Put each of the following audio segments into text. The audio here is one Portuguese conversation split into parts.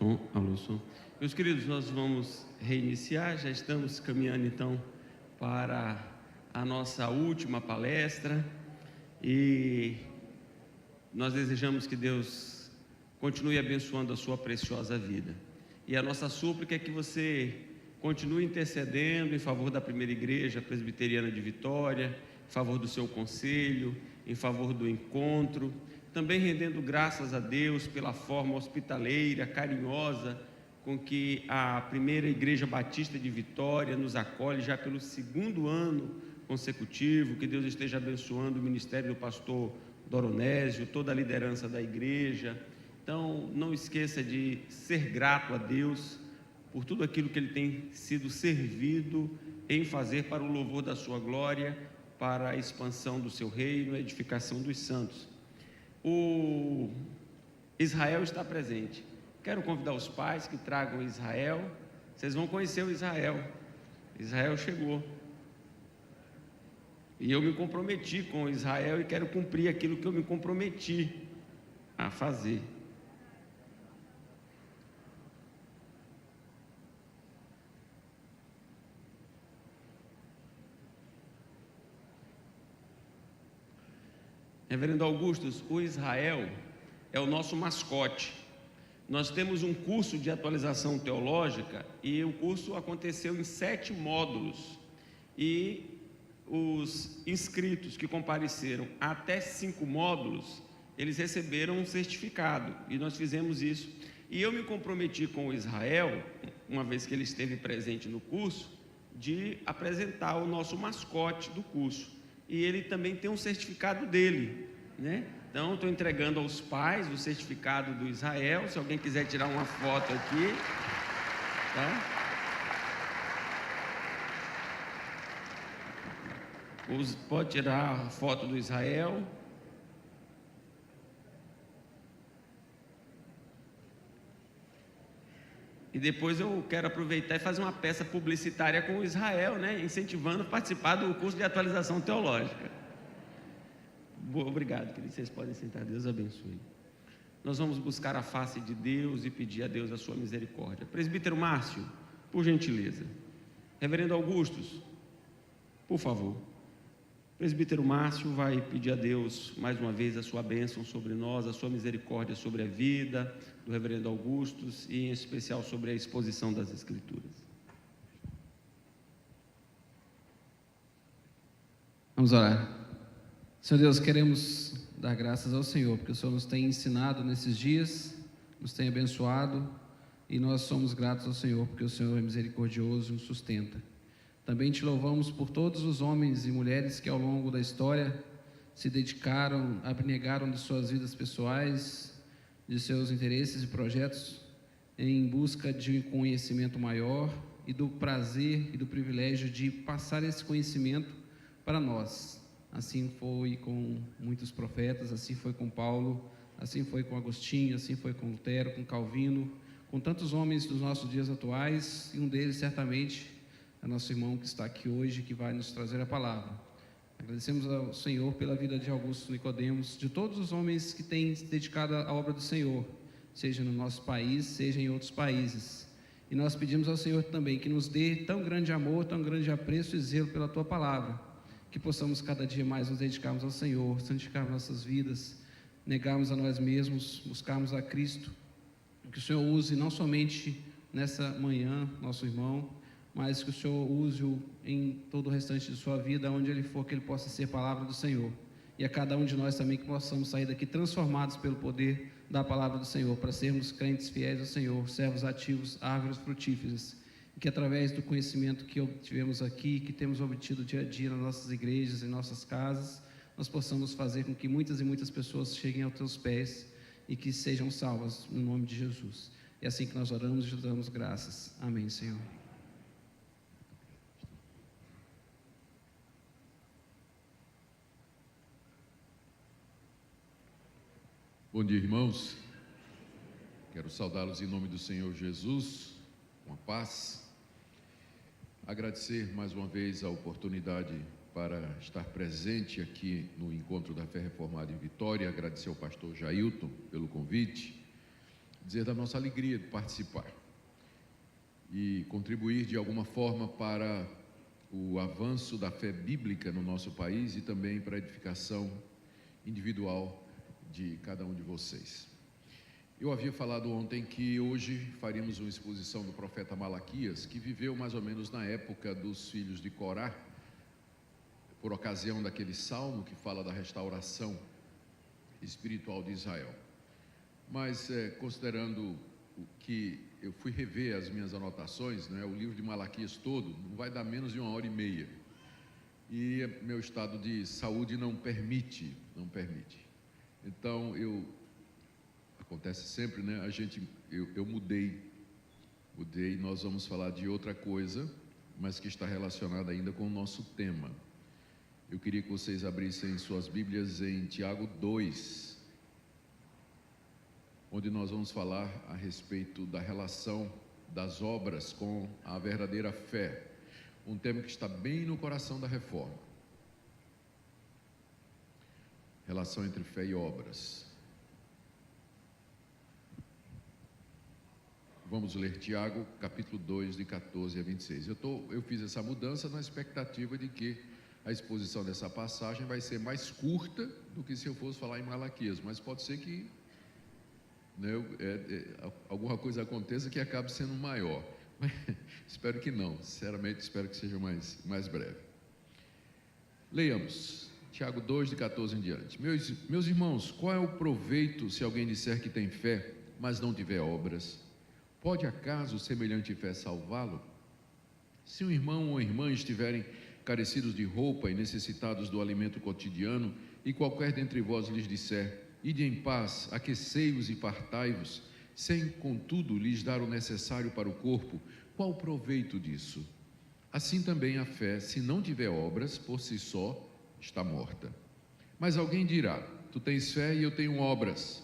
Som, alô, som. Meus queridos, nós vamos reiniciar, já estamos caminhando então para a nossa última palestra e nós desejamos que Deus continue abençoando a sua preciosa vida. E a nossa súplica é que você continue intercedendo em favor da primeira igreja presbiteriana de Vitória, em favor do seu conselho, em favor do encontro, também rendendo graças a Deus pela forma hospitaleira, carinhosa, com que a primeira igreja batista de Vitória nos acolhe já pelo segundo ano consecutivo. Que Deus esteja abençoando o ministério do pastor Doronésio, toda a liderança da igreja. Então, não esqueça de ser grato a Deus por tudo aquilo que Ele tem sido servido em fazer para o louvor da sua glória, para a expansão do seu reino, a edificação dos santos. O Israel está presente. Quero convidar os pais que tragam Israel. Vocês vão conhecer o Israel. Israel chegou. E eu me comprometi com Israel e quero cumprir aquilo que eu me comprometi a fazer. Reverendo Augustus, o Israel é o nosso mascote. Nós temos um curso de atualização teológica e o curso aconteceu em 7 módulos. E os inscritos que compareceram até 5 módulos, eles receberam um certificado. E nós fizemos isso. E eu me comprometi com o Israel, uma vez que ele esteve presente no curso, de apresentar o nosso mascote do curso. E ele também tem um certificado dele, né? Então, estou entregando aos pais o certificado do Israel. Se alguém quiser tirar uma foto aqui, tá? Pode tirar a foto do Israel. E depois eu quero aproveitar e fazer uma peça publicitária com o Israel, né? Incentivando a participar do curso de atualização teológica. Obrigado, queridos. Vocês podem sentar. Deus abençoe. Nós vamos buscar a face de Deus e pedir a Deus a sua misericórdia. Presbítero Márcio, por gentileza. Reverendo Augustus, por favor. Presbítero Márcio vai pedir a Deus mais uma vez a sua bênção sobre nós, a sua misericórdia sobre a vida do reverendo Augustus e em especial sobre a exposição das Escrituras. Vamos orar. Senhor Deus, queremos dar graças ao Senhor, porque o Senhor nos tem ensinado nesses dias, nos tem abençoado e nós somos gratos ao Senhor, porque o Senhor é misericordioso e nos sustenta. Também te louvamos por todos os homens e mulheres que ao longo da história se dedicaram, abnegaram de suas vidas pessoais, de seus interesses e projetos, em busca de um conhecimento maior e do prazer e do privilégio de passar esse conhecimento para nós. Assim foi com muitos profetas, assim foi com Paulo, assim foi com Agostinho, assim foi com Lutero, com Calvino, com tantos homens dos nossos dias atuais, e um deles certamente é nosso irmão que está aqui hoje, que vai nos trazer a palavra. Agradecemos ao Senhor pela vida de Augusto Nicodemos, de todos os homens que têm se dedicado à obra do Senhor, seja no nosso país, seja em outros países. E nós pedimos ao Senhor também que nos dê tão grande amor, tão grande apreço e zelo pela Tua palavra, que possamos cada dia mais nos dedicarmos ao Senhor, santificarmos nossas vidas, negarmos a nós mesmos, buscarmos a Cristo, que o Senhor use não somente nessa manhã, nosso irmão, mas que o Senhor use-o em todo o restante de sua vida, onde ele for, que ele possa ser palavra do Senhor, e a cada um de nós também que possamos sair daqui transformados pelo poder da palavra do Senhor, para sermos crentes fiéis ao Senhor, servos ativos, árvores frutíferas, e que através do conhecimento que obtivemos aqui, que temos obtido dia a dia nas nossas igrejas, em nossas casas, nós possamos fazer com que muitas e muitas pessoas cheguem aos teus pés e que sejam salvas no nome de Jesus. É assim que nós oramos e te damos graças. Amém, Senhor. Bom dia, irmãos. Quero saudá-los em nome do Senhor Jesus, com a paz. Agradecer mais uma vez a oportunidade para estar presente aqui no Encontro da Fé Reformada em Vitória. Agradecer ao pastor Jailton pelo convite. dizer da nossa alegria de participar e contribuir de alguma forma para o avanço da fé bíblica no nosso país e também para a edificação individual de cada um de vocês. Eu havia falado ontem que hoje faríamos uma exposição do profeta Malaquias, que viveu mais ou menos na época dos filhos de Corá, por ocasião daquele salmo que fala da restauração espiritual de Israel. Mas considerando que eu fui rever as minhas anotações, né, o livro de Malaquias todo, não vai dar menos de 1h30, e meu estado de saúde não permite. Então acontece sempre, né? Eu mudei, nós vamos falar de outra coisa, mas que está relacionada ainda com o nosso tema. Eu queria que vocês abrissem suas Bíblias em Tiago 2, onde nós vamos falar a respeito da relação das obras com a verdadeira fé, um tema que está bem no coração da reforma. Relação entre fé e obras. Vamos ler Tiago, capítulo 2, de 14 a 26. Eu fiz essa mudança na expectativa de que a exposição dessa passagem vai ser mais curta do que se eu fosse falar em Malaquias, mas pode ser que alguma coisa aconteça que acabe sendo maior. Mas, espero que não, sinceramente espero que seja mais breve. Leiamos Tiago 2, de 14 em diante. Meus irmãos, qual é o proveito se alguém disser que tem fé, mas não tiver obras? Pode acaso semelhante fé salvá-lo? Se um irmão ou irmã estiverem carecidos de roupa e necessitados do alimento cotidiano, e qualquer dentre vós lhes disser: ide em paz, aquecei-vos e fartai-vos, sem, contudo, lhes dar o necessário para o corpo, qual o proveito disso? Assim também a fé, se não tiver obras, por si só, está morta. Mas alguém dirá: tu tens fé e eu tenho obras.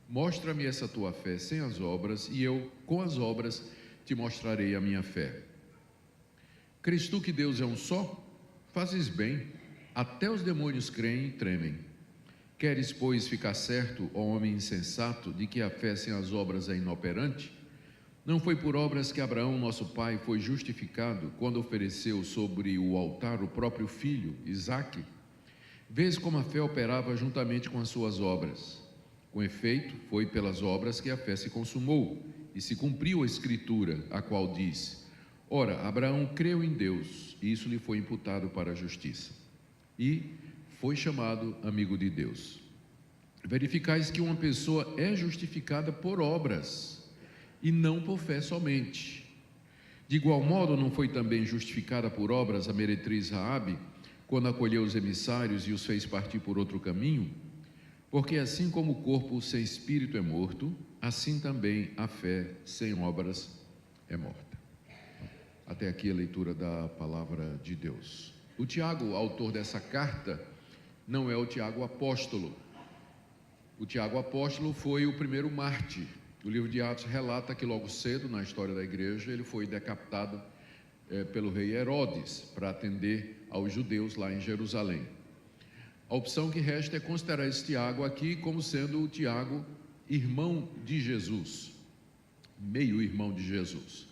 Mostra-me essa tua fé sem as obras, e eu, com as obras, te mostrarei a minha fé. Crês tu que Deus é um só? Fazes bem, até os demônios creem e tremem. Queres, pois, ficar certo, ó homem insensato, de que a fé sem as obras é inoperante? Não foi por obras que Abraão, nosso pai, foi justificado quando ofereceu sobre o altar o próprio filho, Isaque? Vês como a fé operava juntamente com as suas obras. Com efeito, foi pelas obras que a fé se consumou, e se cumpriu a Escritura, a qual diz: ora, Abraão creu em Deus, e isso lhe foi imputado para a justiça, e foi chamado amigo de Deus. Verificais que uma pessoa é justificada por obras, e não por fé somente. De igual modo, não foi também justificada por obras a meretriz Raabe, quando acolheu os emissários e os fez partir por outro caminho? Porque assim como o corpo sem espírito é morto, assim também a fé sem obras é morta. Até aqui a leitura da palavra de Deus. O Tiago, autor dessa carta, não é o Tiago apóstolo. O Tiago apóstolo foi o primeiro mártir. O livro de Atos relata que logo cedo, na história da igreja, ele foi decapitado pelo rei Herodes para atender aos judeus lá em Jerusalém. A opção que resta é considerar esse Tiago aqui como sendo o Tiago irmão de Jesus, meio irmão de Jesus.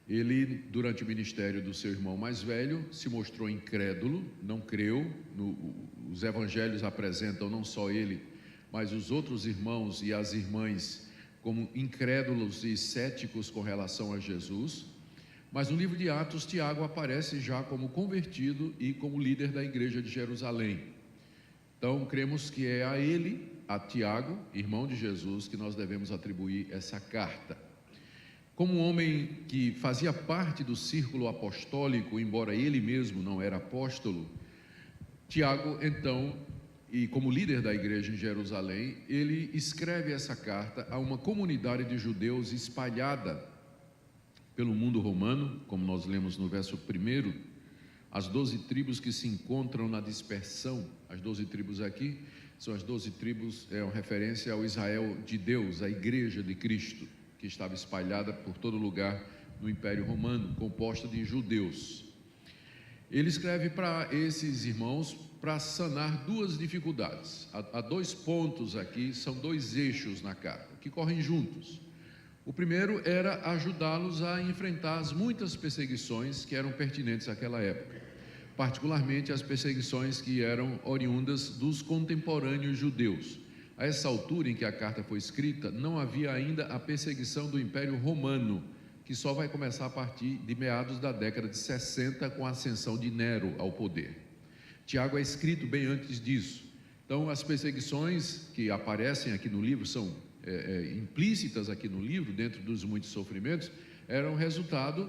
Ele, durante o ministério do seu irmão mais velho, se mostrou incrédulo, não creu. Os evangelhos apresentam não só ele, mas os outros irmãos e as irmãs como incrédulos e céticos com relação a Jesus. Mas no livro de Atos, Tiago aparece já como convertido e como líder da igreja de Jerusalém. Então, cremos que é a ele, a Tiago, irmão de Jesus, que nós devemos atribuir essa carta. Como um homem que fazia parte do círculo apostólico, embora ele mesmo não era apóstolo, Tiago, então, e como líder da igreja em Jerusalém, ele escreve essa carta a uma comunidade de judeus espalhada pelo mundo romano, como nós lemos no verso 1, as 12 tribos que se encontram na dispersão. As 12 tribos aqui são as 12 tribos, é uma referência ao Israel de Deus, a igreja de Cristo, que estava espalhada por todo lugar no Império Romano, composta de judeus. Ele escreve para esses irmãos para sanar duas dificuldades. Há dois pontos aqui, são dois eixos na carta, que correm juntos. O primeiro era ajudá-los a enfrentar as muitas perseguições que eram pertinentes àquela época, particularmente as perseguições que eram oriundas dos contemporâneos judeus. A essa altura em que a carta foi escrita, não havia ainda a perseguição do Império Romano, que só vai começar a partir de meados da década de 60, com a ascensão de Nero ao poder. Tiago é escrito bem antes disso. Então, as perseguições que aparecem aqui no livro, são implícitas aqui no livro, dentro dos muitos sofrimentos, eram resultado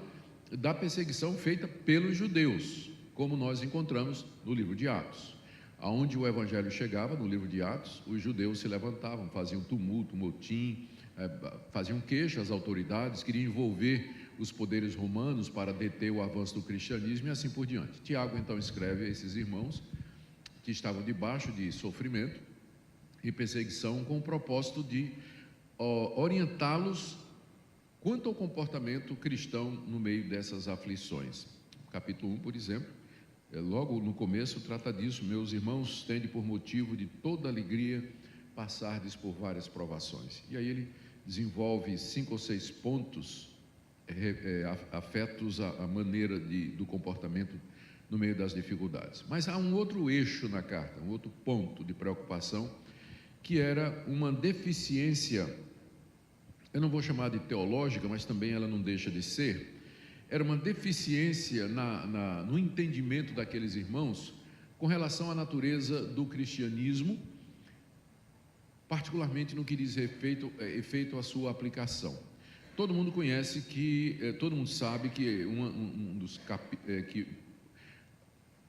da perseguição feita pelos judeus, como nós encontramos no livro de Atos. Aonde o evangelho chegava, no livro de Atos, os judeus se levantavam, faziam tumulto, motim, faziam queixa às autoridades, queriam envolver os poderes romanos para deter o avanço do cristianismo e assim por diante. Tiago então escreve a esses irmãos que estavam debaixo de sofrimento e perseguição, com o propósito de orientá-los quanto ao comportamento cristão no meio dessas aflições. Capítulo 1, por exemplo, logo no começo trata disso: meus irmãos, tende por motivo de toda alegria passardes por várias provações. E aí ele desenvolve 5 ou 6 pontos afetos à maneira do comportamento no meio das dificuldades. Mas há um outro eixo na carta, um outro ponto de preocupação, que era uma deficiência, eu não vou chamar de teológica, mas também ela não deixa de ser. Era uma deficiência no entendimento daqueles irmãos com relação à natureza do cristianismo, particularmente no que diz efeito à sua aplicação. Todo mundo conhece todo mundo sabe que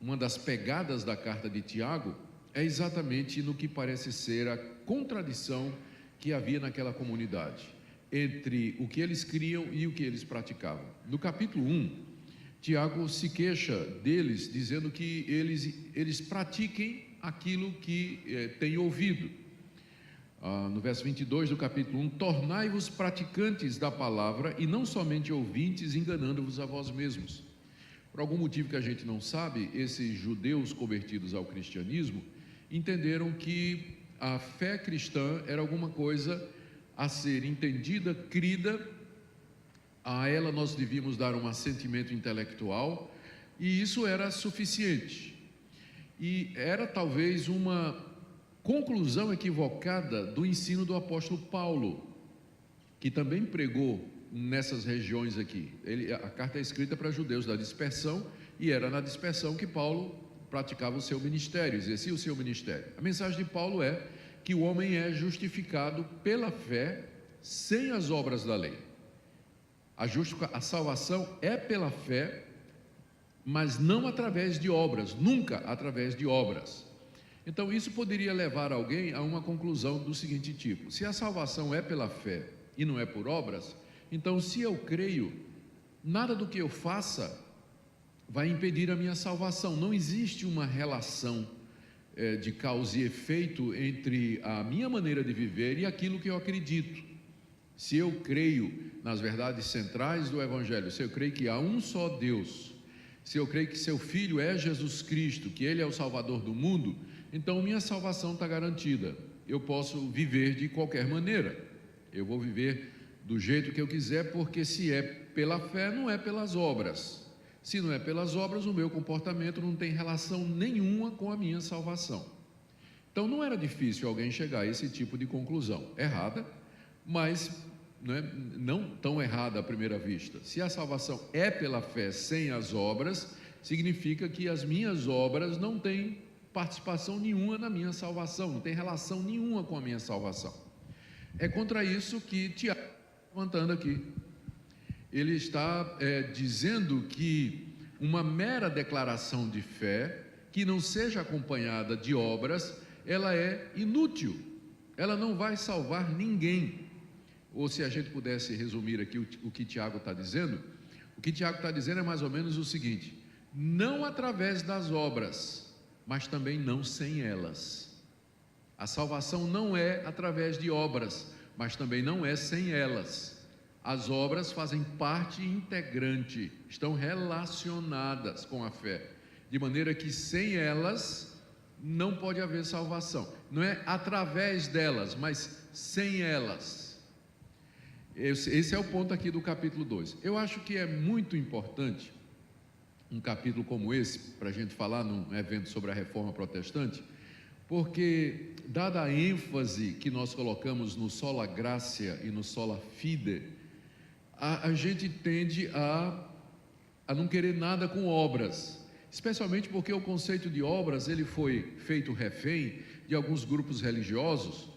uma das pegadas da carta de Tiago é exatamente no que parece ser a contradição que havia naquela comunidade, entre o que eles criam e o que eles praticavam. No capítulo 1, Tiago se queixa deles, dizendo que eles pratiquem aquilo que têm ouvido. No verso 22 do capítulo 1, tornai-vos praticantes da palavra e não somente ouvintes, enganando-vos a vós mesmos. Por algum motivo que a gente não sabe, esses judeus convertidos ao cristianismo entenderam que a fé cristã era alguma coisa a ser entendida, crida, a ela nós devíamos dar um assentimento intelectual, e isso era suficiente. E era talvez uma conclusão equivocada do ensino do apóstolo Paulo, que também pregou nessas regiões aqui. A carta é escrita para judeus da dispersão, e era na dispersão que Paulo praticava o seu ministério, exercia o seu ministério. A mensagem de Paulo é que o homem é justificado pela fé, sem as obras da lei. A salvação é pela fé, mas não através de obras, nunca através de obras. Então isso poderia levar alguém a uma conclusão do seguinte tipo: se a salvação é pela fé e não é por obras, então se eu creio, nada do que eu faça vai impedir a minha salvação. Não existe uma relação de causa e efeito entre a minha maneira de viver e aquilo que eu acredito. Se eu creio nas verdades centrais do Evangelho, se eu creio que há um só Deus, se eu creio que seu Filho é Jesus Cristo, que Ele é o Salvador do mundo, então minha salvação está garantida. Eu posso viver de qualquer maneira, eu vou viver do jeito que eu quiser, porque se é pela fé, não é pelas obras. Se não é pelas obras, o meu comportamento não tem relação nenhuma com a minha salvação. Então não era difícil alguém chegar a esse tipo de conclusão, errada, mas não tão errada à primeira vista. Se a salvação é pela fé sem as obras, significa que as minhas obras não têm participação nenhuma na minha salvação, não tem relação nenhuma com a minha salvação. É contra isso que Tiago está levantando aqui. Ele está dizendo que uma mera declaração de fé, que não seja acompanhada de obras, ela é inútil, ela não vai salvar ninguém. Ou se a gente pudesse resumir aqui o que Tiago está dizendo, o que Tiago está dizendo é mais ou menos o seguinte: não através das obras, mas também não sem elas. A salvação não é através de obras, mas também não é sem elas. As obras fazem parte integrante, estão relacionadas com a fé, de maneira que sem elas não pode haver salvação. Não é através delas, mas sem elas. Esse é o ponto aqui do capítulo 2. Eu acho que é muito importante um capítulo como esse, para a gente falar num evento sobre a reforma protestante, porque, dada a ênfase que nós colocamos no sola gratia e no sola fide, a gente tende a não querer nada com obras, especialmente porque o conceito de obras ele foi feito refém de alguns grupos religiosos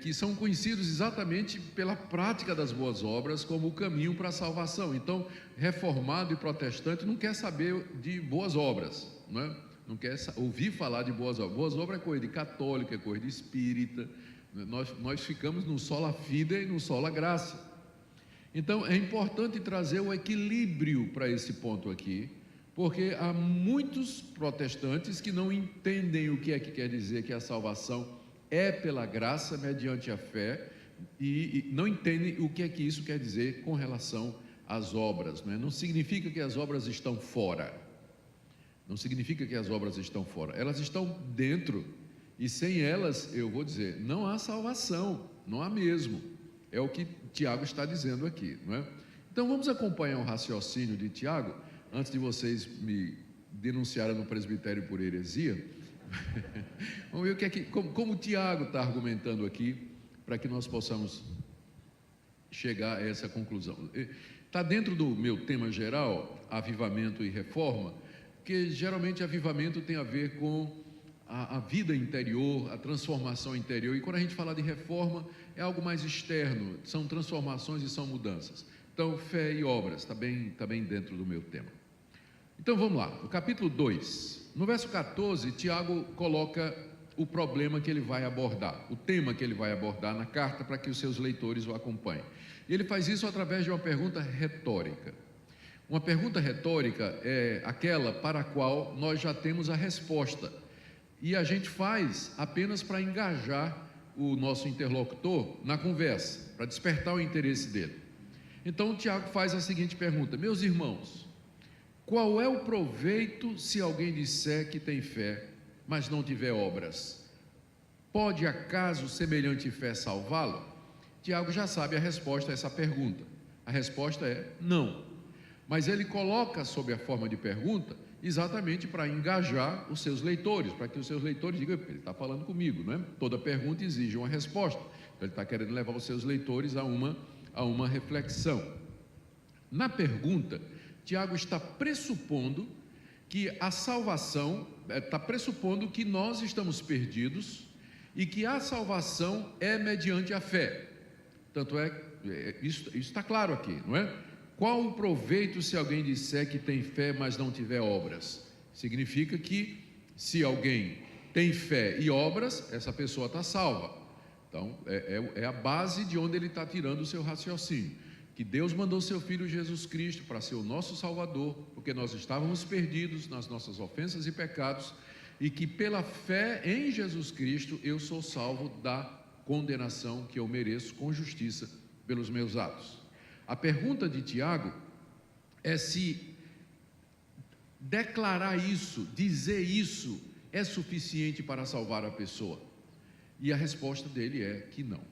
que são conhecidos exatamente pela prática das boas obras como o caminho para a salvação. Então, reformado e protestante não quer saber de boas obras, não quer ouvir falar de boas obras. Boas obras é coisa de católico, é coisa de espírita. Nós ficamos no sola fide e no sola gratia. Então, é importante trazer o equilíbrio para esse ponto aqui, porque há muitos protestantes que não entendem o que é que quer dizer que a salvação é pela graça mediante a fé e não entendem o que é que isso quer dizer com relação às obras, não é? Não significa que as obras estão fora, não significa que as obras estão fora, elas estão dentro, e sem elas, eu vou dizer, não há salvação, não há mesmo, é o que Tiago está dizendo aqui, não é? Então vamos acompanhar o raciocínio de Tiago, antes de vocês me denunciarem no presbitério por heresia. Vamos ver o que é como o Tiago está argumentando aqui, para que nós possamos chegar a essa conclusão. Está dentro do meu tema geral, avivamento e reforma, porque geralmente avivamento tem a ver com a vida interior, a transformação interior, e quando a gente fala de reforma, é algo mais externo, são transformações e são mudanças. Então, fé e obras, está bem dentro do meu tema. Então vamos lá, no capítulo 2, no verso 14, Tiago coloca o problema que ele vai abordar, o tema que ele vai abordar na carta, para que os seus leitores o acompanhem. E ele faz isso através de uma pergunta retórica. Uma pergunta retórica é aquela para a qual nós já temos a resposta, e a gente faz apenas para engajar o nosso interlocutor na conversa, para despertar o interesse dele. Então Tiago faz a seguinte pergunta: meus irmãos, qual é o proveito se alguém disser que tem fé, mas não tiver obras? Pode acaso semelhante fé salvá-lo? Tiago já sabe a resposta a essa pergunta. A resposta é não. Mas ele coloca sob a forma de pergunta exatamente para engajar os seus leitores, para que os seus leitores digam: ele está falando comigo, não é? Toda pergunta exige uma resposta. Então ele está querendo levar os seus leitores a uma reflexão. Na pergunta, Tiago está pressupondo que a salvação, está pressupondo que nós estamos perdidos e que a salvação é mediante a fé. Tanto isso está claro aqui, não é? Qual o proveito se alguém disser que tem fé, mas não tiver obras? Significa que se alguém tem fé e obras, essa pessoa está salva. Então, é a base de onde ele está tirando o seu raciocínio. Que Deus mandou seu Filho Jesus Cristo para ser o nosso Salvador, porque nós estávamos perdidos nas nossas ofensas e pecados, e que pela fé em Jesus Cristo eu sou salvo da condenação que eu mereço com justiça pelos meus atos. A pergunta de Tiago é se declarar isso, dizer isso, é suficiente para salvar a pessoa. E a resposta dele é que não.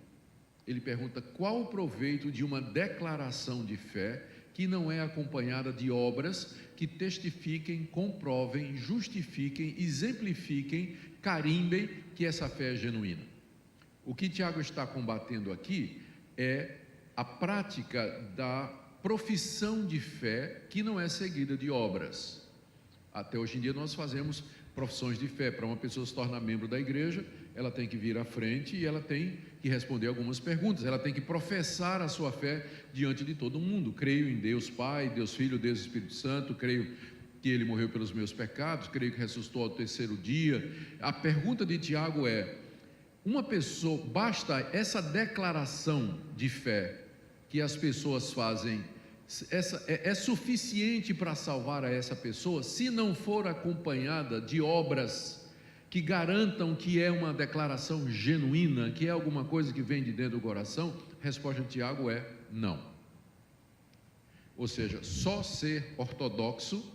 Ele pergunta qual o proveito de uma declaração de fé que não é acompanhada de obras que testifiquem, comprovem, justifiquem, exemplifiquem, carimbem que essa fé é genuína. O que Tiago está combatendo aqui é a prática da profissão de fé que não é seguida de obras. Até hoje em dia nós fazemos profissões de fé. Para uma pessoa se tornar membro da igreja, ela tem que vir à frente e ela tem que responder algumas perguntas, ela tem que professar a sua fé diante de todo mundo. Creio em Deus Pai, Deus Filho, Deus Espírito Santo, creio que Ele morreu pelos meus pecados, creio que ressuscitou ao terceiro dia. A pergunta de Tiago é: uma pessoa, basta essa declaração de fé que as pessoas fazem, é suficiente para salvar a essa pessoa, se não for acompanhada de obras que garantam que é uma declaração genuína, que é alguma coisa que vem de dentro do coração? A resposta de Tiago é não. Ou seja, só ser ortodoxo,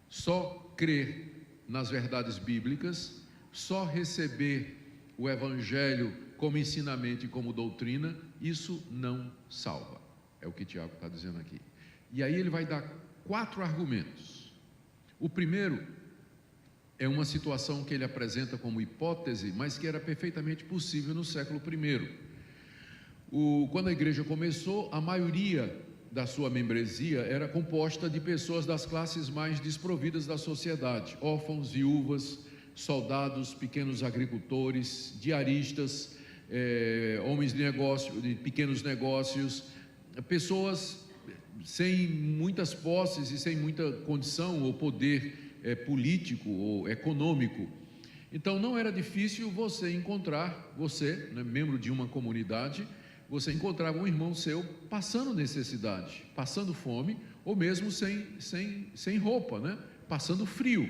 só crer nas verdades bíblicas, só receber o Evangelho como ensinamento e como doutrina, isso não salva. É o que Tiago está dizendo aqui. E aí ele vai dar 4 argumentos. O primeiro é uma situação que ele apresenta como hipótese, mas que era perfeitamente possível no século I. Quando a igreja começou, a maioria da sua membresia era composta de pessoas das classes mais desprovidas da sociedade: órfãos, viúvas, soldados, pequenos agricultores, diaristas, homens de negócio, de pequenos negócios, pessoas sem muitas posses e sem muita condição ou poder político ou econômico. Então não era difícil você encontrar, você, né, membro de uma comunidade, você encontrava um irmão seu passando necessidade, passando fome, ou mesmo sem roupa, né? Passando frio.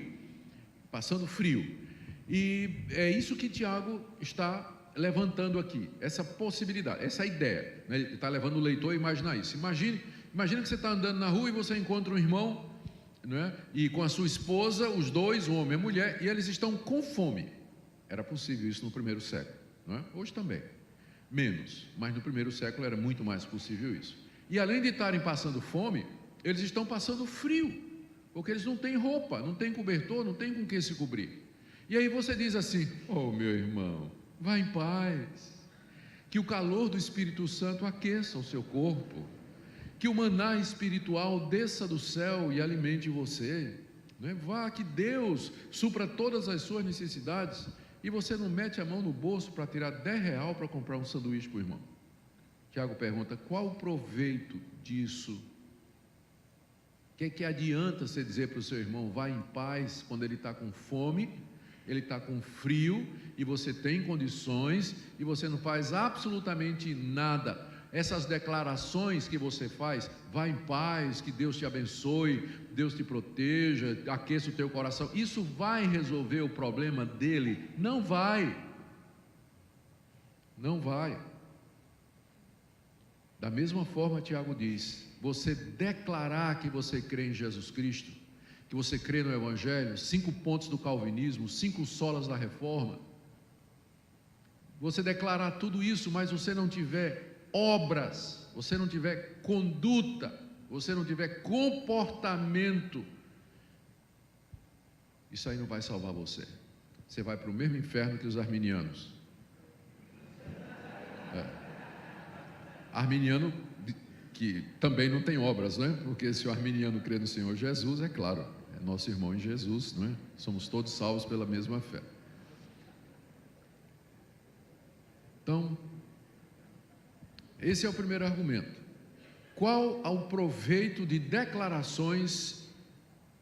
E é isso que Tiago está levantando aqui, essa possibilidade, essa ideia, né? Ele está levando o leitor a imaginar isso. Imagina que você está andando na rua e você encontra um irmão, né? E com a sua esposa, os dois, um homem e a mulher, e eles estão com fome. Era possível isso no primeiro século, não é? Hoje também, menos, mas no primeiro século era muito mais possível isso. E além de estarem passando fome, eles estão passando frio, porque eles não têm roupa, não têm cobertor, não têm com que se cobrir. E aí você diz assim: oh, meu irmão, vá em paz, que o calor do Espírito Santo aqueça o seu corpo, que o maná espiritual desça do céu e alimente você, né? Vá, que Deus supra todas as suas necessidades, e você não mete a mão no bolso para tirar R$10 para comprar um sanduíche para o irmão. Tiago pergunta: qual o proveito disso? O que adianta você dizer para o seu irmão, vá em paz, quando ele está com fome, ele está com frio, e você tem condições, e você não faz absolutamente nada? Essas declarações que você faz, vá em paz, que Deus te abençoe, Deus te proteja, aqueça o teu coração, isso vai resolver o problema dele? Não vai. Não vai. Da mesma forma, Tiago diz, você declarar que você crê em Jesus Cristo, que você crê no Evangelho, 5 pontos do calvinismo, 5 solas da reforma, você declarar tudo isso, mas você não tiver obras, você não tiver conduta, você não tiver comportamento, isso aí não vai salvar você. Você vai para o mesmo inferno que os arminianos. Arminiano que também não tem obras, né? Porque se o arminiano crê no Senhor Jesus, é claro, é nosso irmão em Jesus, não é? Somos todos salvos pela mesma fé. Então, esse é o primeiro argumento. Qual o proveito de declarações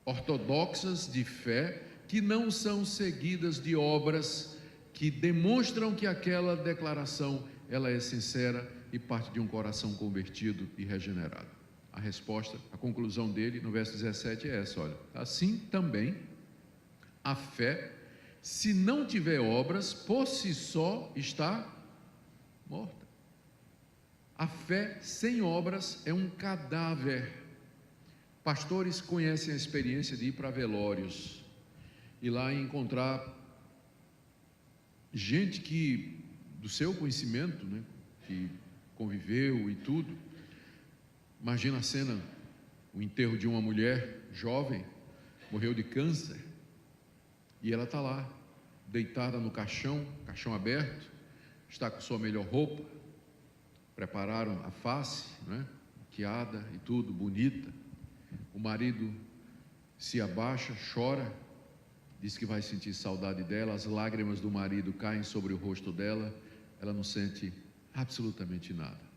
ortodoxas de fé que não são seguidas de obras que demonstram que aquela declaração ela é sincera e parte de um coração convertido e regenerado? A resposta, a conclusão dele no verso 17 é essa, olha: assim também a fé, se não tiver obras, por si só está morta. A fé sem obras é um cadáver. Pastores conhecem a experiência de ir para velórios e lá encontrar gente que, do seu conhecimento, né, que conviveu e tudo. Imagina a cena, o enterro de uma mulher jovem, morreu de câncer, e ela está lá, deitada no caixão aberto, está com sua melhor roupa, prepararam a face, né, maquiada e tudo, bonita. O marido se abaixa, chora, diz que vai sentir saudade dela, as lágrimas do marido caem sobre o rosto dela, ela não sente absolutamente nada.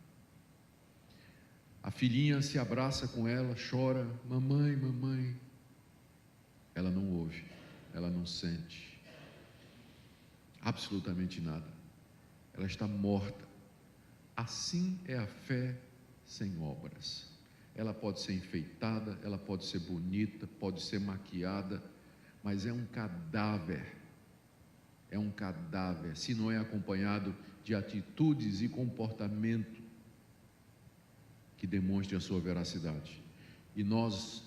A filhinha se abraça com ela, chora, mamãe, mamãe. Ela não ouve, ela não sente absolutamente nada, ela está morta. Assim é a fé sem obras. Ela pode ser enfeitada, ela pode ser bonita, pode ser maquiada, mas é um cadáver. É um cadáver, se não é acompanhado de atitudes e comportamento que demonstrem a sua veracidade. E nós,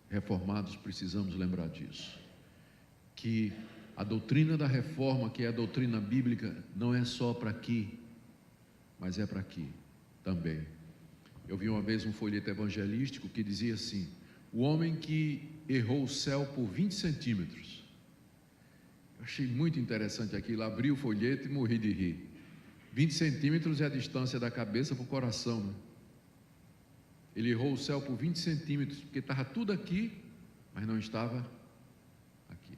reformados, precisamos lembrar disso, que A doutrina da reforma, que é a doutrina bíblica, não é só para aqui, mas é para aqui também. Eu vi uma vez um folheto evangelístico que dizia assim: o homem que errou o céu por 20 centímetros. Eu achei muito interessante aquilo, abri o folheto e morri de rir. 20 centímetros é a distância da cabeça para o coração, né? Ele errou o céu por 20 centímetros, porque estava tudo aqui, mas não estava aqui.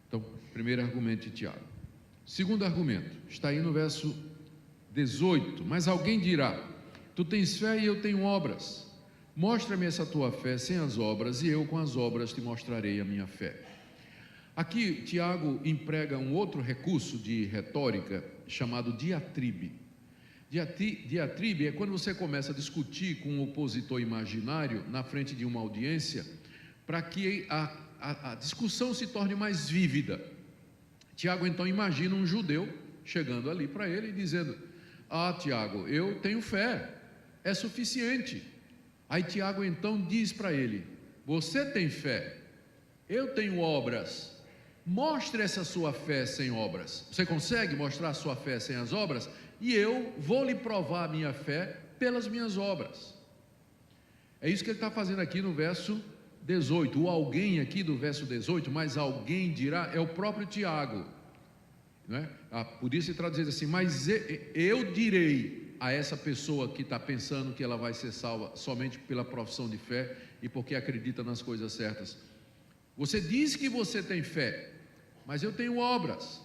Então, primeiro argumento de Tiago. Segundo argumento, está aí no verso 18: mas alguém dirá: tu tens fé e eu tenho obras. Mostra-me essa tua fé sem as obras, e eu com as obras te mostrarei a minha fé. Aqui Tiago emprega um outro recurso de retórica chamado diatribe. Diatribe é quando você começa a discutir com um opositor imaginário na frente de uma audiência, para que a discussão se torne mais vívida. Tiago então imagina um judeu chegando ali para ele e dizendo: ah, Tiago, eu tenho fé, é suficiente. Aí Tiago então diz para ele: você tem fé, eu tenho obras. Mostre essa sua fé sem obras. Você consegue mostrar a sua fé sem as obras? E eu vou lhe provar a minha fé pelas minhas obras. É isso que ele está fazendo aqui no verso 18. O alguém aqui do verso 18, mas alguém dirá, é o próprio Tiago, não é? Podia se traduzir assim: mas eu direi a essa pessoa que está pensando que ela vai ser salva somente pela profissão de fé e porque acredita nas coisas certas. Você diz que você tem fé, mas eu tenho obras.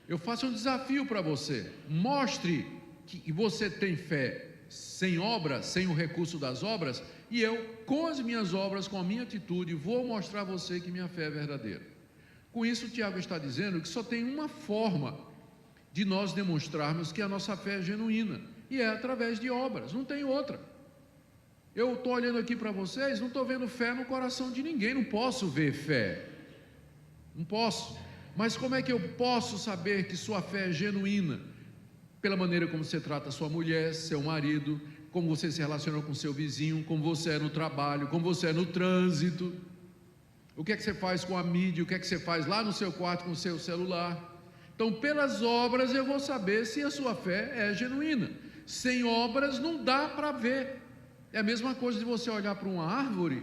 Eu faço um desafio para você: mostre que você tem fé sem obras, sem o recurso das obras, e eu, com as minhas obras, com a minha atitude, vou mostrar a você que minha fé é verdadeira. Com isso, Tiago está dizendo que só tem uma forma de nós demonstrarmos que a nossa fé é genuína, e é através de obras, não tem outra. Eu estou olhando aqui para vocês, não estou vendo fé no coração de ninguém, não posso ver fé, não posso. Mas como é que eu posso saber que sua fé é genuína? Pela maneira como você trata sua mulher, seu marido, como você se relaciona com seu vizinho, como você é no trabalho, como você é no trânsito. O que é que você faz com a mídia, o que é que você faz lá no seu quarto com o seu celular. Então, pelas obras eu vou saber se a sua fé é genuína. Sem obras não dá para ver. É a mesma coisa de você olhar para uma árvore,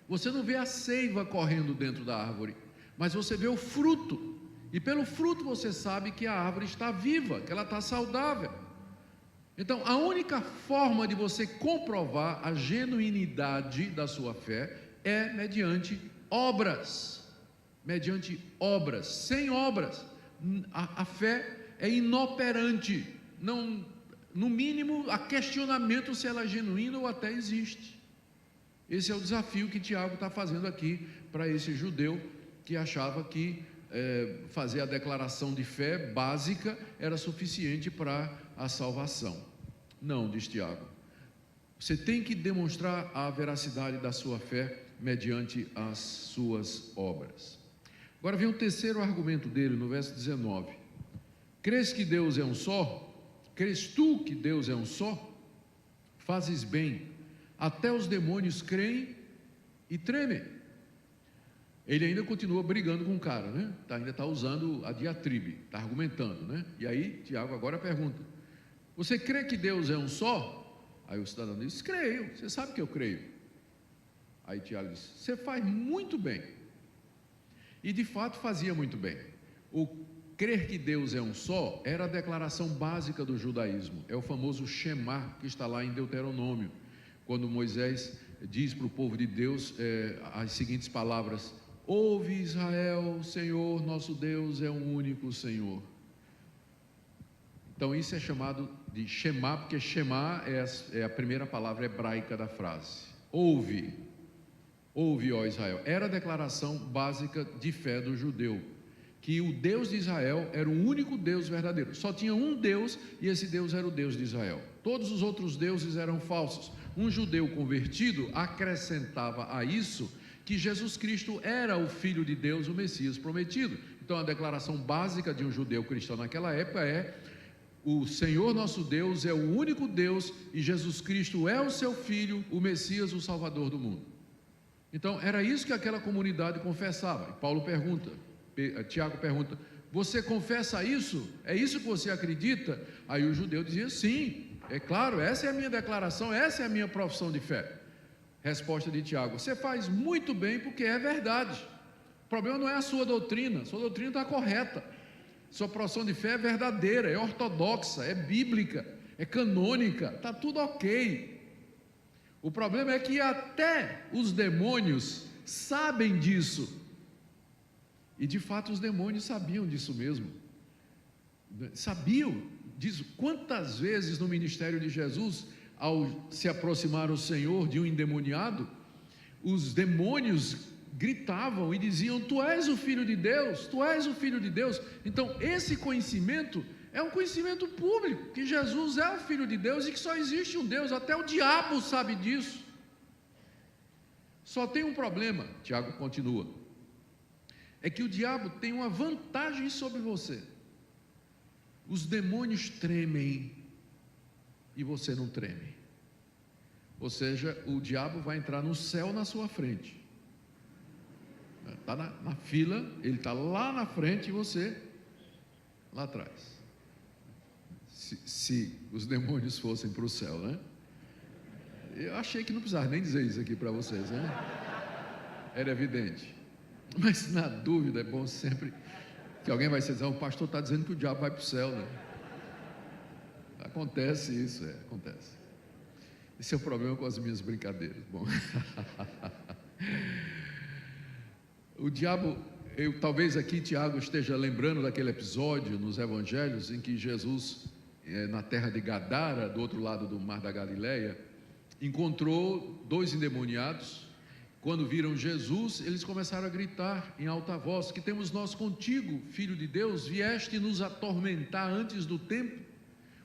você não vê a seiva correndo dentro da árvore, mas você vê o fruto, e pelo fruto você sabe que a árvore está viva, que ela está saudável. Então, a única forma de você comprovar a genuinidade da sua fé é mediante obras. Mediante obras. Sem obras, a fé é inoperante. Não, no mínimo, há questionamento se ela é genuína ou até existe. Esse é o desafio que Tiago está fazendo aqui para esse judeu que achava que fazer a declaração de fé básica era suficiente para a salvação. Não, diz Tiago, você tem que demonstrar a veracidade da sua fé mediante as suas obras. Agora vem o terceiro argumento dele no verso 19: crês que Deus é um só? Crês tu que Deus é um só? Fazes bem, até os demônios creem e tremem. Ele ainda continua brigando com o cara, né? Ainda está usando a diatribe, está argumentando, né? E aí Tiago agora pergunta: você crê que Deus é um só? Aí o cidadão diz: creio, você sabe que eu creio. Aí Tiago diz: você faz muito bem. E de fato fazia muito bem. O crer que Deus é um só era a declaração básica do judaísmo, é o famoso Shema, que está lá em Deuteronômio, quando Moisés diz para o povo de Deus as seguintes palavras: ouve Israel, o Senhor nosso Deus é um único Senhor. Então isso é chamado de Shema, porque Shema é a primeira palavra hebraica da frase. Ouve, ó Israel. Era a declaração básica de fé do judeu, que o Deus de Israel era o único Deus verdadeiro. Só tinha um Deus, e esse Deus era o Deus de Israel. Todos os outros deuses eram falsos. Um judeu convertido acrescentava a isso que Jesus Cristo era o Filho de Deus, o Messias prometido. Então a declaração básica de um judeu cristão naquela época é: o Senhor nosso Deus é o único Deus e Jesus Cristo é o seu Filho, o Messias, o Salvador do mundo. Então era isso que aquela comunidade confessava. E Paulo pergunta: Tiago pergunta: você confessa isso? É isso que você acredita? Aí o judeu dizia: sim, é claro, essa é a minha declaração, essa é a minha profissão de fé. Resposta de Tiago: você faz muito bem, porque é verdade. O problema não é a sua doutrina está correta. Sua profissão de fé é verdadeira, é ortodoxa, é bíblica, é canônica, está tudo ok. O problema é que até os demônios sabem disso. E de fato os demônios sabiam disso mesmo. Sabiam disso. Quantas vezes no ministério de Jesus, ao se aproximar o Senhor de um endemoniado, os demônios gritavam e diziam: tu és o Filho de Deus, tu és o Filho de Deus. Então esse conhecimento é um conhecimento público, que Jesus é o Filho de Deus e que só existe um Deus. Até o diabo sabe disso. Só tem um problema, Tiago continua, é que o diabo tem uma vantagem sobre você. Os demônios tremem e você não treme. Ou seja, o diabo vai entrar no céu na sua frente. Está na fila, ele está lá na frente e você lá atrás. Se os demônios fossem para o céu, né? Eu achei que não precisava nem dizer isso aqui para vocês, né? Era evidente. Mas na dúvida é bom sempre que alguém vai dizer: o pastor está dizendo que o diabo vai para o céu, né? Acontece isso, acontece. Esse é o problema com as minhas brincadeiras. Bom, o diabo, talvez aqui Tiago esteja lembrando daquele episódio nos evangelhos em que Jesus, na terra de Gadara, do outro lado do mar da Galileia, encontrou 2 endemoniados. Quando viram Jesus, eles começaram a gritar em alta voz: que temos nós contigo, Filho de Deus? Vieste nos atormentar antes do tempo?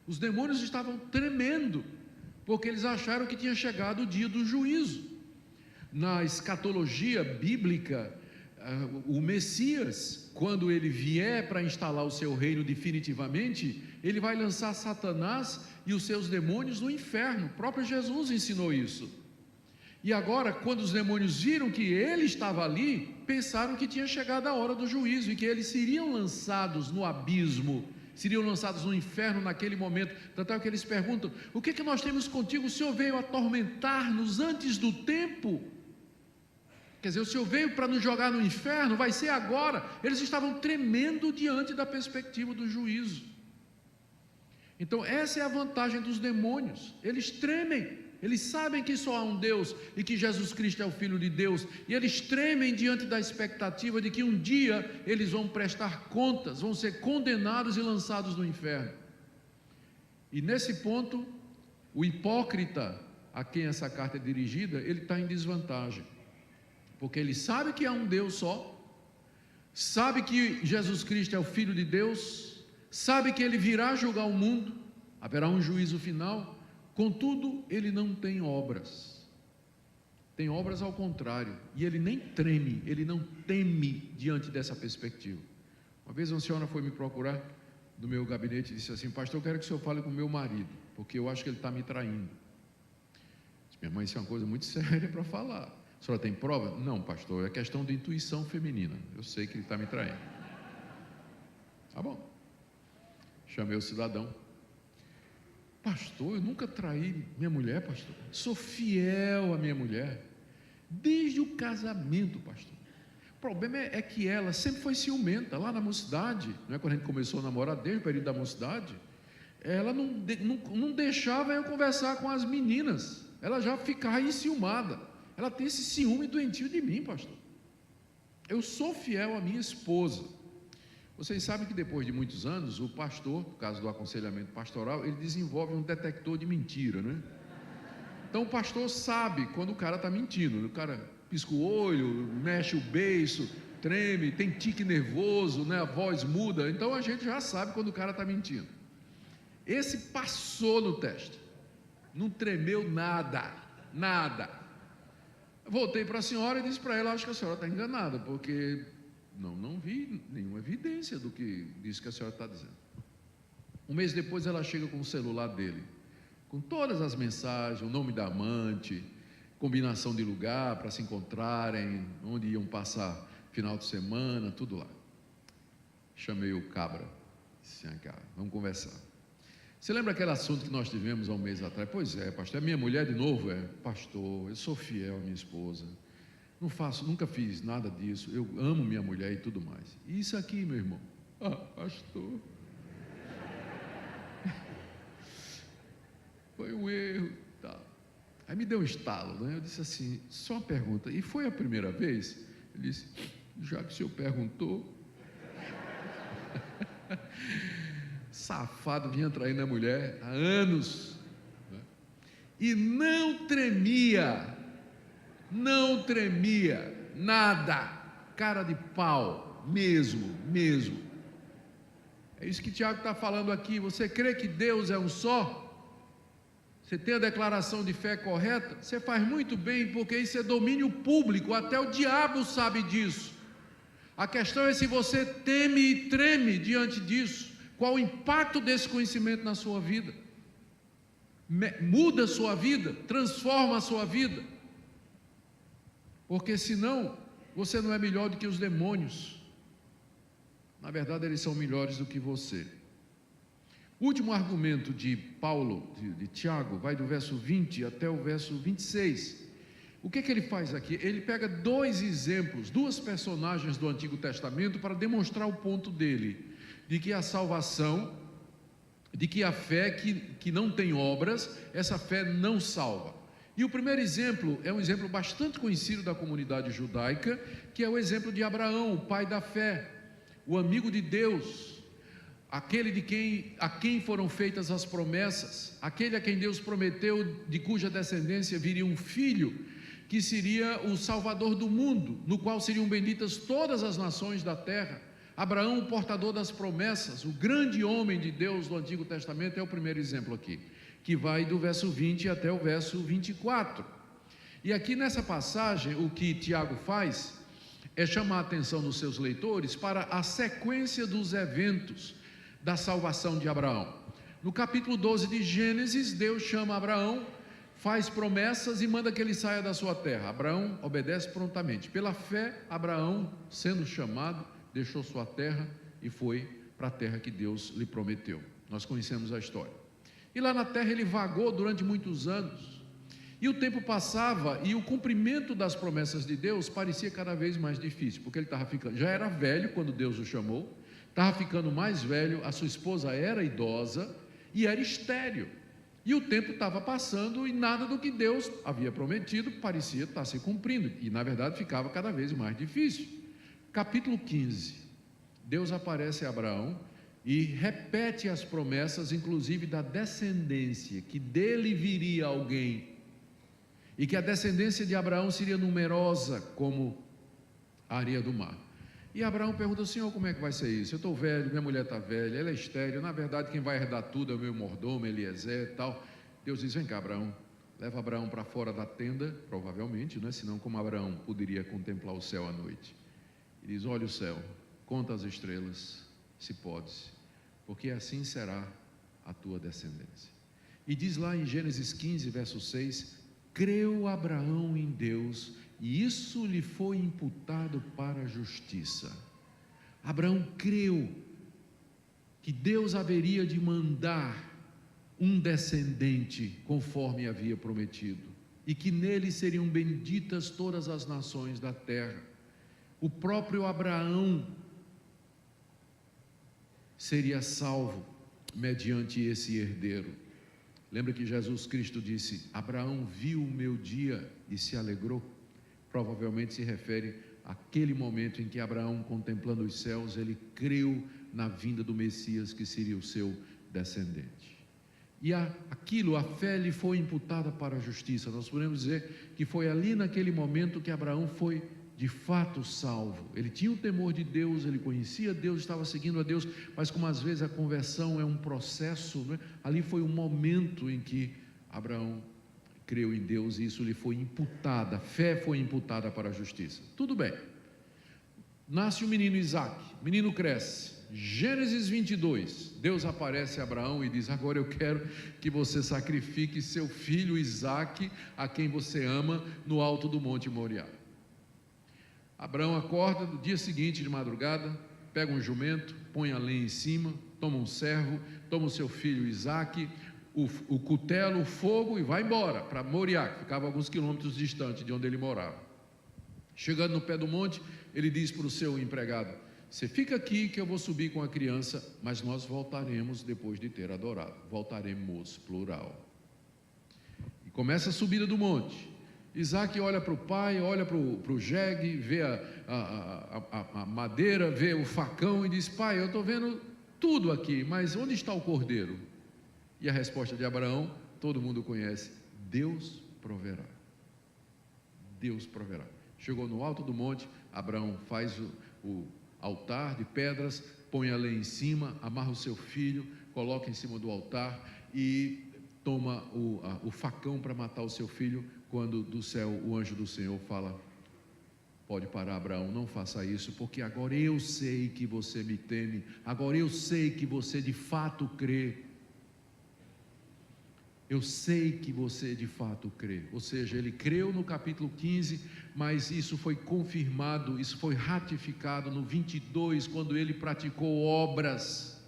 Os demônios estavam tremendo, porque eles acharam que tinha chegado o dia do juízo. Na escatologia bíblica, o Messias, quando ele vier para instalar o seu reino definitivamente, ele vai lançar Satanás e os seus demônios no inferno. O próprio Jesus ensinou isso. E agora, quando os demônios viram que ele estava ali, pensaram que tinha chegado a hora do juízo e que eles seriam lançados no abismo, seriam lançados no inferno naquele momento. Tanto é que eles perguntam: o que nós temos contigo? O Senhor veio atormentar-nos antes do tempo? Quer dizer, o Senhor veio para nos jogar no inferno? Vai ser agora? Eles estavam tremendo diante da perspectiva do juízo. Então essa é a vantagem dos demônios: eles tremem. Eles sabem que só há um Deus e que Jesus Cristo é o Filho de Deus, e eles tremem diante da expectativa de que um dia eles vão prestar contas, vão ser condenados e lançados no inferno. E nesse ponto, o hipócrita a quem essa carta é dirigida, ele está em desvantagem, porque ele sabe que há um Deus só, sabe que Jesus Cristo é o Filho de Deus, sabe que ele virá julgar o mundo, haverá um juízo final. Contudo, ele não tem obras. Tem obras ao contrário. E ele nem treme, ele não teme diante dessa perspectiva. Uma vez uma senhora foi me procurar no meu gabinete e disse assim: pastor, eu quero que o senhor fale com o meu marido, porque eu acho que ele está me traindo. Disse: minha mãe, isso é uma coisa muito séria para falar. A senhora tem prova? Não, pastor, é questão de intuição feminina. Eu sei que ele está me traindo. Tá bom. Chamei o cidadão. Pastor, eu nunca traí minha mulher, pastor. Sou fiel à minha mulher desde o casamento, pastor. O problema é que ela sempre foi ciumenta. Lá na mocidade, não é, quando a gente começou a namorar, desde o período da mocidade, ela não deixava eu conversar com as meninas. Ela já ficava enciumada. Ela tem esse ciúme doentio de mim, pastor. Eu sou fiel à minha esposa. Vocês sabem que depois de muitos anos, o pastor, por causa do aconselhamento pastoral, ele desenvolve um detector de mentira, né? Então o pastor sabe quando o cara está mentindo. O cara pisca o olho, mexe o beiço, treme, tem tique nervoso, né? A voz muda. Então a gente já sabe quando o cara está mentindo. Esse passou no teste, não tremeu nada. Voltei para a senhora e disse para ela: acho que a senhora está enganada, porque não vi nenhuma evidência do que disse que a senhora está dizendo. Um mês depois ela chega com o celular dele, com todas as mensagens, o nome da amante, combinação de lugar para se encontrarem, onde iam passar final de semana, tudo lá. Chamei o cabra, disse: vem cá, vamos conversar. Você lembra aquele assunto que nós tivemos há um mês atrás? Pois é, pastor, é minha mulher de novo? É, pastor, eu sou fiel à minha esposa, não faço, nunca fiz nada disso, eu amo minha mulher e tudo mais. E isso aqui, meu irmão? Ah, pastor, foi um erro, tá. Aí me deu um estalo, né? Eu disse assim: só uma pergunta, e foi a primeira vez? Ele disse: já que o senhor perguntou. Safado, vinha traindo a mulher há anos, né? E não tremia, nada, cara de pau, mesmo. É isso que Tiago está falando aqui. Você crê que Deus é um só? Você tem a declaração de fé correta? Você faz muito bem, porque isso é domínio público, até o diabo sabe disso. A questão é se você teme e treme diante disso. Qual o impacto desse conhecimento na sua vida? Muda a sua vida, transforma a sua vida. Porque senão, você não é melhor do que os demônios. Na verdade, eles são melhores do que você. O último argumento de Paulo, de Tiago, vai do verso 20 até o verso 26. O que ele faz aqui? Ele pega dois exemplos, duas personagens do Antigo Testamento para demonstrar o ponto dele, de que a salvação, de que a fé que não tem obras, essa fé não salva. E o primeiro exemplo é um exemplo bastante conhecido da comunidade judaica, que é o exemplo de Abraão, o pai da fé, o amigo de Deus, aquele a quem foram feitas as promessas, aquele a quem Deus prometeu, de cuja descendência viria um filho, que seria o Salvador do mundo, no qual seriam benditas todas as nações da terra. Abraão, o portador das promessas, o grande homem de Deus do Antigo Testamento, é o primeiro exemplo aqui, que vai do verso 20 até o verso 24. E aqui nessa passagem, o que Tiago faz é chamar a atenção dos seus leitores para a sequência dos eventos da salvação de Abraão. No capítulo 12 de Gênesis, Deus chama Abraão, faz promessas e manda que ele saia da sua terra. Abraão obedece prontamente. Pela fé, Abraão, sendo chamado, deixou sua terra e foi para a terra que Deus lhe prometeu. Nós conhecemos a história. E lá na terra ele vagou durante muitos anos. E o tempo passava e o cumprimento das promessas de Deus parecia cada vez mais difícil, porque ele estava ficando, já era velho quando Deus o chamou, estava ficando mais velho, a sua esposa era idosa e era estéril. E o tempo estava passando e nada do que Deus havia prometido parecia estar se cumprindo. E na verdade ficava cada vez mais difícil. Capítulo 15, Deus aparece a Abraão e repete as promessas, inclusive da descendência, que dele viria alguém, e que a descendência de Abraão seria numerosa como a areia do mar. E Abraão pergunta: Senhor, como é que vai ser isso? Eu estou velho, minha mulher está velha, ela é estéril, na verdade quem vai herdar tudo é o meu mordomo, Eliezer e tal. Deus diz: vem cá, Abraão, leva Abraão para fora da tenda, provavelmente, não é? Senão como Abraão poderia contemplar o céu à noite? E diz: olha o céu, conta as estrelas, se podes, porque assim será a tua descendência. E diz lá em Gênesis 15, verso 6, creu Abraão em Deus, e isso lhe foi imputado para a justiça. Abraão creu que Deus haveria de mandar um descendente conforme havia prometido, e que nele seriam benditas todas as nações da terra. O próprio Abraão seria salvo mediante esse herdeiro. Lembra que Jesus Cristo disse: Abraão viu o meu dia e se alegrou? Provavelmente se refere àquele momento em que Abraão, contemplando os céus, ele creu na vinda do Messias, que seria o seu descendente. E a fé lhe foi imputada para a justiça. Nós podemos dizer que foi ali naquele momento que Abraão foi de fato salvo. Ele tinha o temor de Deus, ele conhecia Deus, estava seguindo a Deus, mas como às vezes a conversão é um processo, não é? Ali foi um momento em que Abraão creu em Deus e isso lhe foi imputada, a fé foi imputada para a justiça. Tudo bem, nasce o menino Isaque, o menino cresce. Gênesis 22, Deus aparece a Abraão e diz: agora eu quero que você sacrifique seu filho Isaque, a quem você ama, no alto do monte Moriá. Abraão acorda no dia seguinte de madrugada, pega um jumento, põe a lenha em cima, toma um servo, toma o seu filho Isaque, o cutelo, o fogo e vai embora para Moriá, que ficava alguns quilômetros distante de onde ele morava. Chegando no pé do monte, ele diz para o seu empregado: você fica aqui que eu vou subir com a criança, mas nós voltaremos depois de ter adorado. Voltaremos, plural. E começa a subida do monte. Isaque olha para o pai, olha para o jegue, vê a madeira, vê o facão e diz: pai, eu estou vendo tudo aqui, mas onde está o cordeiro? E a resposta de Abraão, todo mundo conhece: Deus proverá. Deus proverá. Chegou no alto do monte, Abraão faz o altar de pedras, põe a lenha em cima, amarra o seu filho, coloca em cima do altar e toma o facão para matar o seu filho, quando do céu o anjo do Senhor fala: pode parar, Abraão, não faça isso, porque agora eu sei que você me teme, agora eu sei que você de fato crê. Eu sei que você de fato crê. Ou seja, ele creu no capítulo 15, mas isso foi confirmado, isso foi ratificado no 22, quando ele praticou obras.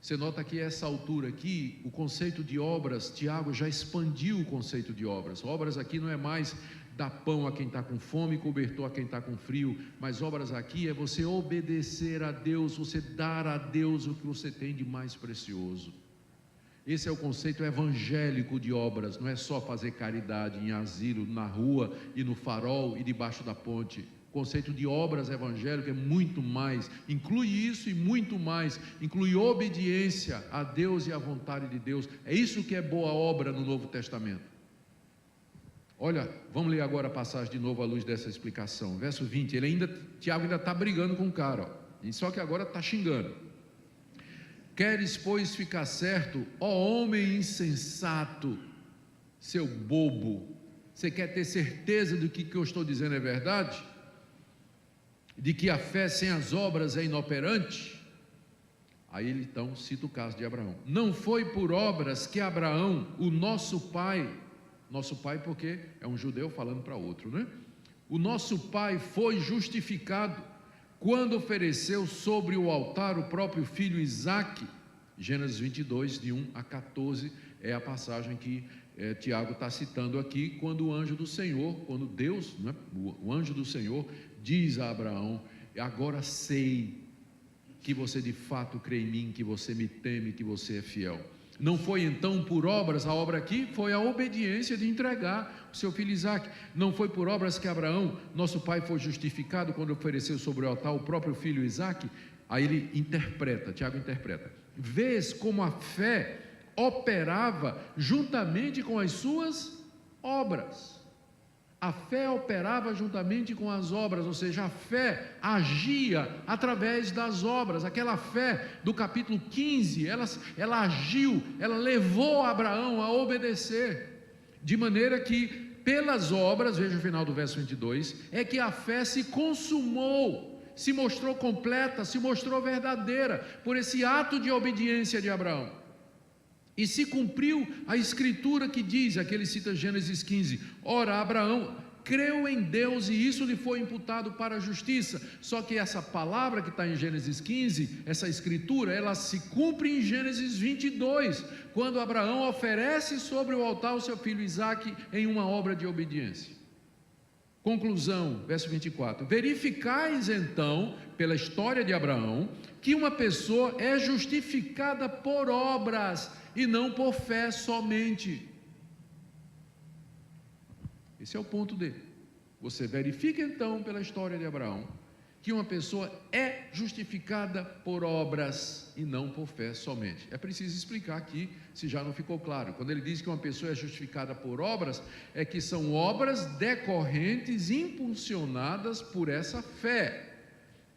Você nota que essa altura aqui, o conceito de obras, Tiago já expandiu o conceito de obras. Obras aqui não é mais dar pão a quem está com fome, cobertor a quem está com frio, mas obras aqui é você obedecer a Deus, você dar a Deus o que você tem de mais precioso. Esse é o conceito evangélico de obras, não é só fazer caridade em asilo, na rua e no farol e debaixo da ponte. O conceito de obras evangélico é muito mais, inclui isso e muito mais, inclui obediência a Deus e à vontade de Deus. É isso que é boa obra no Novo Testamento. Olha, vamos ler agora a passagem de novo à luz dessa explicação. Verso 20, Tiago ainda está brigando com o cara, só que agora está xingando. Queres, pois, ficar certo, ó homem insensato, seu bobo? Você quer ter certeza do que eu estou dizendo é verdade? De que a fé sem as obras é inoperante? Aí ele então cita o caso de Abraão. Não foi por obras que Abraão, o nosso pai porque é um judeu falando para outro, né? O nosso pai foi justificado quando ofereceu sobre o altar o próprio filho Isaque. Gênesis 22, de 1 a 14, é a passagem que Tiago está citando aqui, quando o anjo do Senhor, quando Deus, né, o anjo do Senhor, diz a Abraão: agora sei que você de fato crê em mim, que você me teme, que você é fiel. Não foi então por obras, a obra aqui foi a obediência de entregar o seu filho Isaque. Não foi por obras que Abraão, nosso pai, foi justificado quando ofereceu sobre o altar o próprio filho Isaque. Aí ele interpreta, Tiago interpreta: vês como a fé operava juntamente com as suas obras. A fé operava juntamente com as obras, ou seja, a fé agia através das obras. Aquela fé do capítulo 15, ela agiu, ela levou Abraão a obedecer, de maneira que pelas obras, veja o final do verso 22, é que a fé se consumou, se mostrou completa, se mostrou verdadeira, por esse ato de obediência de Abraão. E se cumpriu a escritura que diz, aqui ele cita Gênesis 15, ora Abraão creu em Deus e isso lhe foi imputado para a justiça. Só que essa palavra que está em Gênesis 15, essa escritura, ela se cumpre em Gênesis 22, quando Abraão oferece sobre o altar o seu filho Isaque em uma obra de obediência. Conclusão, verso 24: verificais então, pela história de Abraão, que uma pessoa é justificada por obras e não por fé somente. Esse é o ponto dele. Você verifica então pela história de Abraão que uma pessoa é justificada por obras e não por fé somente. É preciso explicar aqui, se já não ficou claro. Quando ele diz que uma pessoa é justificada por obras, é que são obras decorrentes, impulsionadas por essa fé.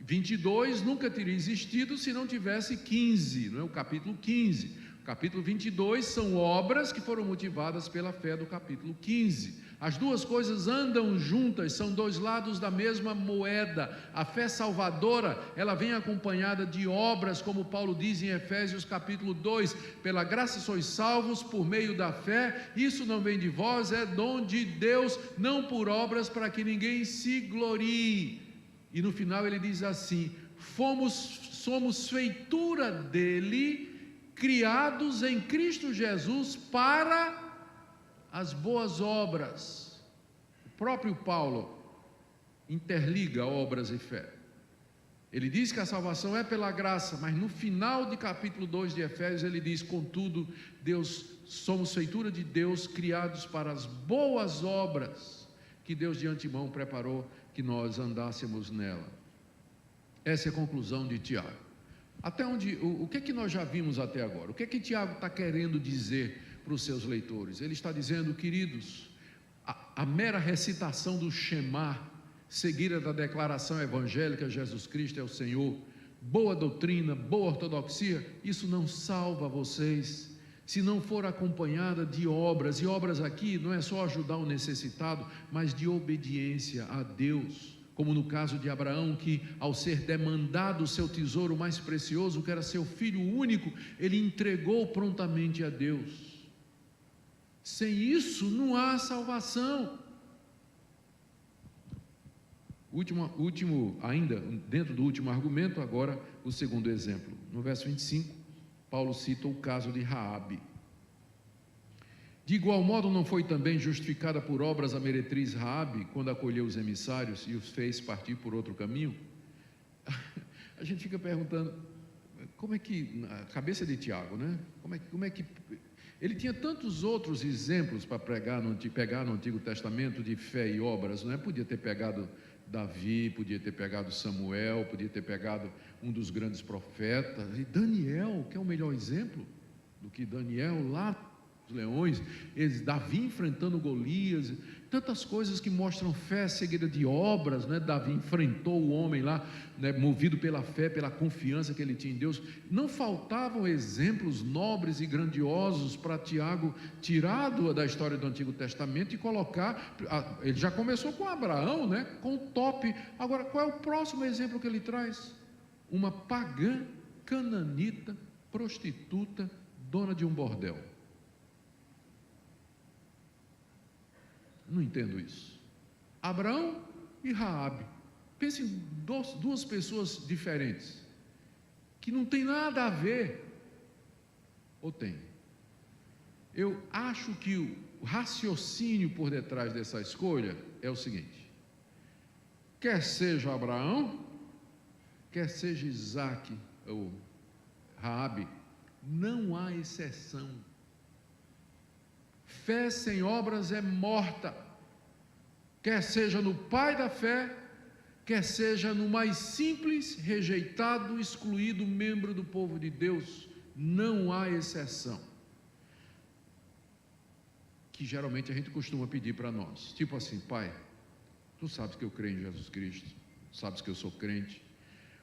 22 nunca teria existido se não tivesse 15, não é? O capítulo 15. O capítulo 22 são obras que foram motivadas pela fé do capítulo 15. As duas coisas andam juntas, são dois lados da mesma moeda. A fé salvadora, ela vem acompanhada de obras, como Paulo diz em Efésios capítulo 2, pela graça sois salvos por meio da fé, isso não vem de vós, é dom de Deus, não por obras para que ninguém se glorie. E no final ele diz assim: somos feitura dele, criados em Cristo Jesus para as boas obras. O próprio Paulo interliga obras e fé. Ele diz que a salvação é pela graça, mas no final de capítulo 2 de Efésios ele diz: contudo, somos feitura de Deus, criados para as boas obras que Deus de antemão preparou que nós andássemos nela. Essa é a conclusão de Tiago. Até onde, o que é que nós já vimos até agora? O que é que Tiago está querendo dizer para os seus leitores? Ele está dizendo: queridos, a mera recitação do Shema, seguida da declaração evangélica, Jesus Cristo é o Senhor, boa doutrina, boa ortodoxia, isso não salva vocês, se não for acompanhada de obras. E obras aqui não é só ajudar o necessitado, mas de obediência a Deus, como no caso de Abraão, que ao ser demandado o seu tesouro mais precioso, que era seu filho único, ele entregou prontamente a Deus. Sem isso não há salvação. Ainda dentro do último argumento, agora o segundo exemplo. No verso 25, Paulo cita o caso de Raabe. De igual modo, não foi também justificada por obras a meretriz Raabe, quando acolheu os emissários e os fez partir por outro caminho? A gente fica perguntando, como é que, na cabeça de Tiago, né? Como é que ele tinha tantos outros exemplos para pegar no Antigo Testamento de fé e obras, não é? Podia ter pegado Davi, podia ter pegado Samuel, podia ter pegado um dos grandes profetas, e Daniel, que é o melhor exemplo do que Daniel lá dos leões, Davi enfrentando Golias, tantas coisas que mostram fé seguida de obras, né? Davi enfrentou o homem lá, né? Movido pela fé, pela confiança que ele tinha em Deus. Não faltavam exemplos nobres e grandiosos para Tiago tirar da história do Antigo Testamento e colocar. Ele já começou com Abraão, né? Com o top. Agora, qual é o próximo exemplo que ele traz? Uma pagã cananita, prostituta, dona de um bordel. Não entendo isso. Abraão e Raabe. Pense em duas pessoas diferentes, que não tem nada a ver. Ou tem? Eu acho que o raciocínio por detrás dessa escolha é o seguinte: quer seja Abraão, quer seja Isaac ou Raabe, não há exceção. Fé sem obras é morta, quer seja no pai da fé, quer seja no mais simples, rejeitado, excluído membro do povo de Deus, não há exceção. Que geralmente a gente costuma pedir para nós, tipo assim: pai, tu sabes que eu creio em Jesus Cristo, sabes que eu sou crente,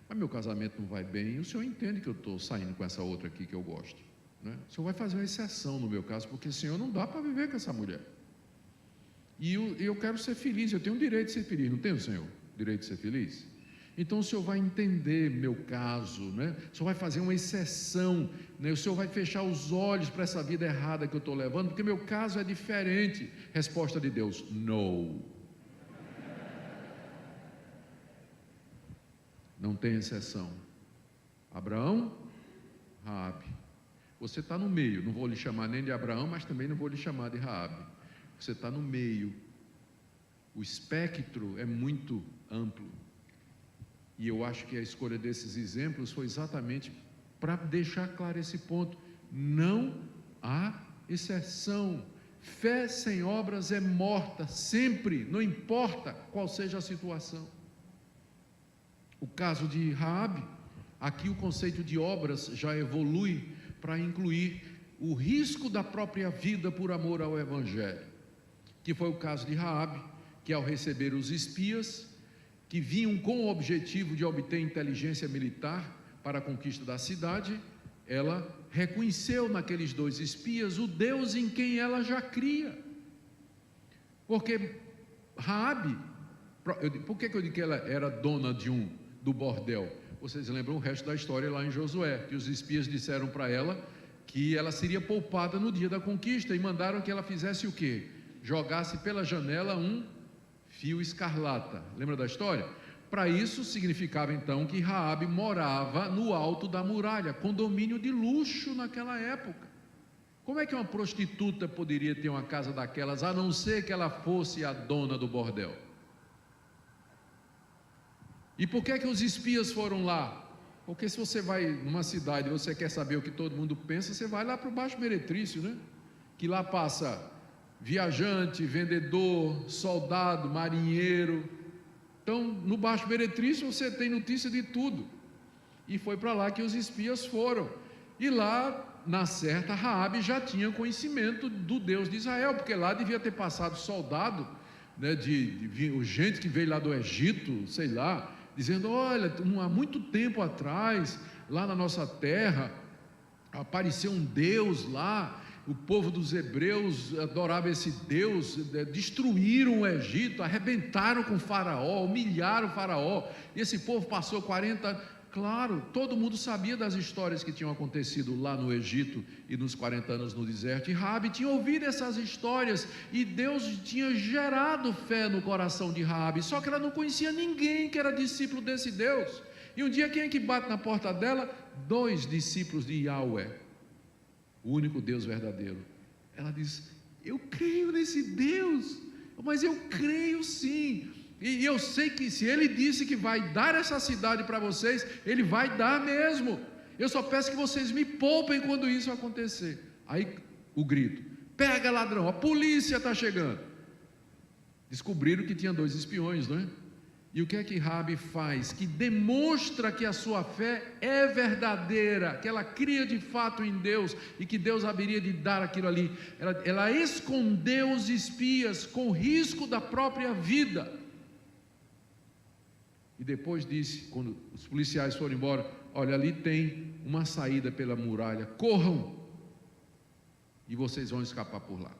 mas meu casamento não vai bem, e o senhor entende que eu estou saindo com essa outra aqui que eu gosto, né? O senhor vai fazer uma exceção no meu caso, porque o senhor não dá para viver com essa mulher, e eu quero ser feliz, eu tenho o direito de ser feliz, não tenho, senhor? Direito de ser feliz? Então o senhor vai entender meu caso, né? O senhor vai fazer uma exceção, né? O senhor vai fechar os olhos para essa vida errada que eu estou levando, porque meu caso é diferente. Resposta de Deus: não. Não tem exceção. Abraão, Raabe. Você está no meio, não vou lhe chamar nem de Abraão, mas também não vou lhe chamar de Raabe. Você está no meio. O espectro é muito amplo. E eu acho que a escolha desses exemplos foi exatamente para deixar claro esse ponto. Não há exceção. Fé sem obras é morta, sempre, não importa qual seja a situação. O caso de Raabe, aqui o conceito de obras já evolui para incluir o risco da própria vida por amor ao Evangelho, que foi o caso de Raabe, que ao receber os espias, que vinham com o objetivo de obter inteligência militar para a conquista da cidade, ela reconheceu naqueles dois espias o Deus em quem ela já cria. Porque Raabe, por que eu digo que ela era dona do bordel? Vocês lembram o resto da história lá em Josué, que os espias disseram para ela que ela seria poupada no dia da conquista, e mandaram que ela fizesse o quê? Jogasse pela janela um fio escarlata. Lembra da história? Para isso significava então que Raabe morava no alto da muralha, condomínio de luxo naquela época. Como é que uma prostituta poderia ter uma casa daquelas, a não ser que ela fosse a dona do bordel? E por que os espias foram lá? Porque se você vai numa cidade e você quer saber o que todo mundo pensa, você vai lá para o Baixo Meretrício, né? Que lá passa viajante, vendedor, soldado, marinheiro. Então, no Baixo Meretrício você tem notícia de tudo. E foi para lá que os espias foram. E lá, na certa, Raabe já tinha conhecimento do Deus de Israel, porque lá devia ter passado soldado, né, gente que veio lá do Egito, sei lá, dizendo: olha, há muito tempo atrás, lá na nossa terra, apareceu um Deus lá, o povo dos hebreus adorava esse Deus, destruíram o Egito, arrebentaram com o faraó, humilharam o faraó, e esse povo passou 40 anos. Claro, todo mundo sabia das histórias que tinham acontecido lá no Egito e nos 40 anos no deserto, e Raabe tinha ouvido essas histórias, e Deus tinha gerado fé no coração de Raabe, só que ela não conhecia ninguém que era discípulo desse Deus. E um dia, quem é que bate na porta dela? 2 discípulos de Yahweh, o único Deus verdadeiro. Ela diz: eu creio nesse Deus, mas eu creio sim, e eu sei que se Ele disse que vai dar essa cidade para vocês, Ele vai dar mesmo. Eu só peço que vocês me poupem quando isso acontecer. Aí o grito: pega ladrão, a polícia está chegando. Descobriram que tinha 2 espiões, não é? E o que é que Raabe faz? Que demonstra que a sua fé é verdadeira, que ela cria de fato em Deus, e que Deus haveria de dar aquilo ali. Ela escondeu os espias com risco da própria vida. E depois disse, quando os policiais foram embora: olha, ali tem uma saída pela muralha, corram, e vocês vão escapar por lá.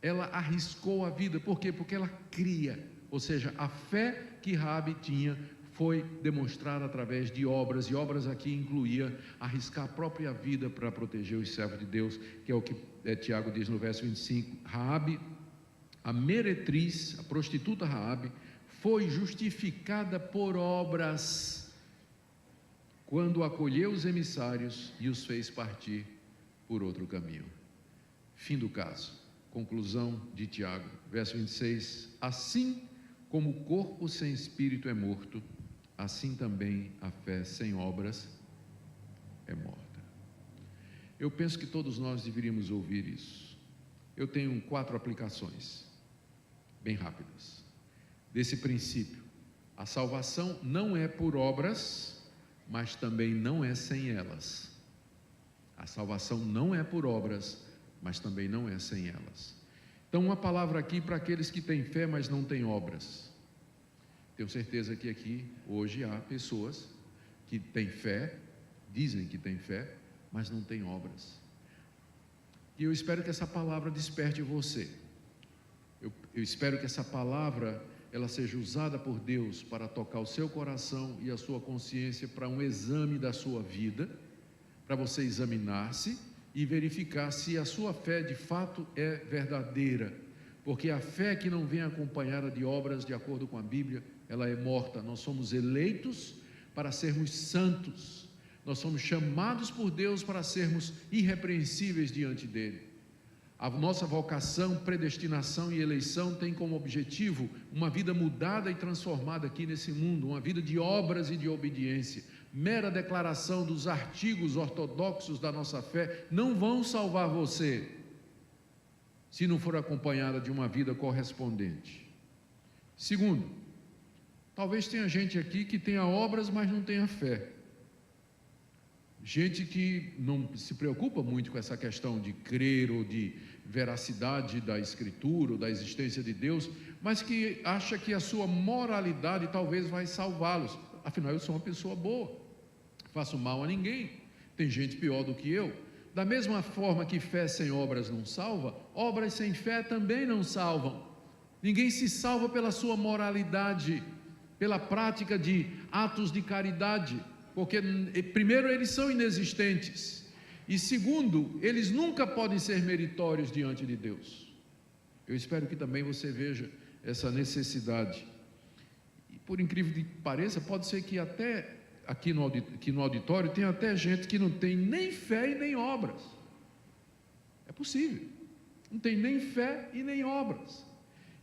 Ela arriscou a vida, por quê? Porque ela cria, ou seja, a fé que Raabe tinha foi demonstrada através de obras, e obras aqui incluía arriscar a própria vida para proteger os servos de Deus, que é o que Tiago diz no verso 25. Raabe, a meretriz, a prostituta Raabe, foi justificada por obras quando acolheu os emissários e os fez partir por outro caminho. Fim do caso. Conclusão de Tiago, verso 26: assim como o corpo sem espírito é morto, assim também a fé sem obras é morta. Eu penso que todos nós deveríamos ouvir isso. Eu tenho 4 aplicações bem rápidas desse princípio. A salvação não é por obras, mas também não é sem elas. A salvação não é por obras, mas também não é sem elas. Então, uma palavra aqui para aqueles que têm fé, mas não têm obras. Tenho certeza que aqui, hoje, há pessoas que têm fé, dizem que têm fé, mas não têm obras. E eu espero que essa palavra desperte você. Eu espero que essa palavra ela seja usada por Deus para tocar o seu coração e a sua consciência para um exame da sua vida, para você examinar-se e verificar se a sua fé de fato é verdadeira, porque a fé que não vem acompanhada de obras, de acordo com a Bíblia, ela é morta. Nós somos eleitos para sermos santos, nós somos chamados por Deus para sermos irrepreensíveis diante dele. A nossa vocação, predestinação e eleição tem como objetivo uma vida mudada e transformada aqui nesse mundo, uma vida de obras e de obediência. Mera declaração dos artigos ortodoxos da nossa fé não vão salvar você, se não for acompanhada de uma vida correspondente. Segundo, talvez tenha gente aqui que tenha obras, mas não tenha fé. Gente que não se preocupa muito com essa questão de crer ou de veracidade da Escritura ou da existência de Deus, mas que acha que a sua moralidade talvez vai salvá-los. Afinal, eu sou uma pessoa boa, faço mal a ninguém, tem gente pior do que eu. Da mesma forma que fé sem obras não salva, obras sem fé também não salvam. Ninguém se salva pela sua moralidade, pela prática de atos de caridade, porque primeiro eles são inexistentes, e segundo, eles nunca podem ser meritórios diante de Deus. Eu espero que também você veja essa necessidade. por incrível que pareça, pode ser que até aqui no auditório tem até gente que não tem nem fé e nem obras. É possível. Não tem nem fé e nem obras.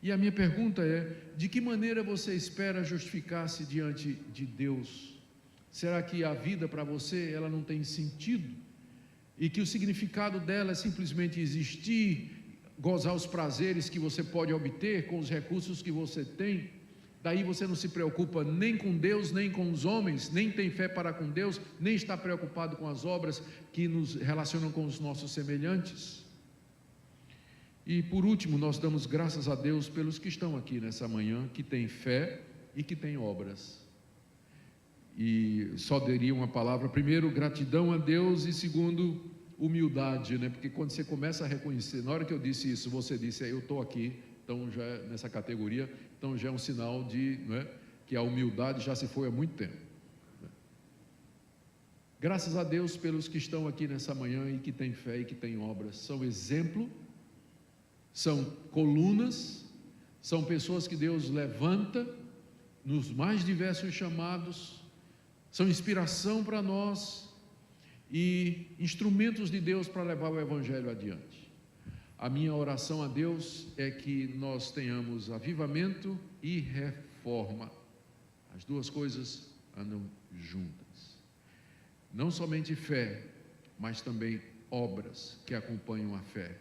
E a minha pergunta é: de que maneira você espera justificar-se diante de Deus? Será que a vida para você ela não tem sentido? E que o significado dela é simplesmente existir, gozar os prazeres que você pode obter com os recursos que você tem? Daí você não se preocupa nem com Deus, nem com os homens, nem tem fé para com Deus, nem está preocupado com as obras que nos relacionam com os nossos semelhantes. E por último, nós damos graças a Deus pelos que estão aqui nessa manhã, que têm fé e que têm obras. E só daria uma palavra: primeiro, gratidão a Deus, e segundo, humildade, né? Porque quando você começa a reconhecer, na hora que eu disse isso, você disse, eu estou aqui, então já é nessa categoria, então já é um sinal de, não é, que a humildade já se foi há muito tempo. Graças a Deus pelos que estão aqui nessa manhã e que têm fé e que têm obras, são exemplo, são colunas, são pessoas que Deus levanta nos mais diversos chamados, são inspiração para nós e instrumentos de Deus para levar o Evangelho adiante. A minha oração a Deus é que nós tenhamos avivamento e reforma. As duas coisas andam juntas. Não somente fé, mas também obras que acompanham a fé.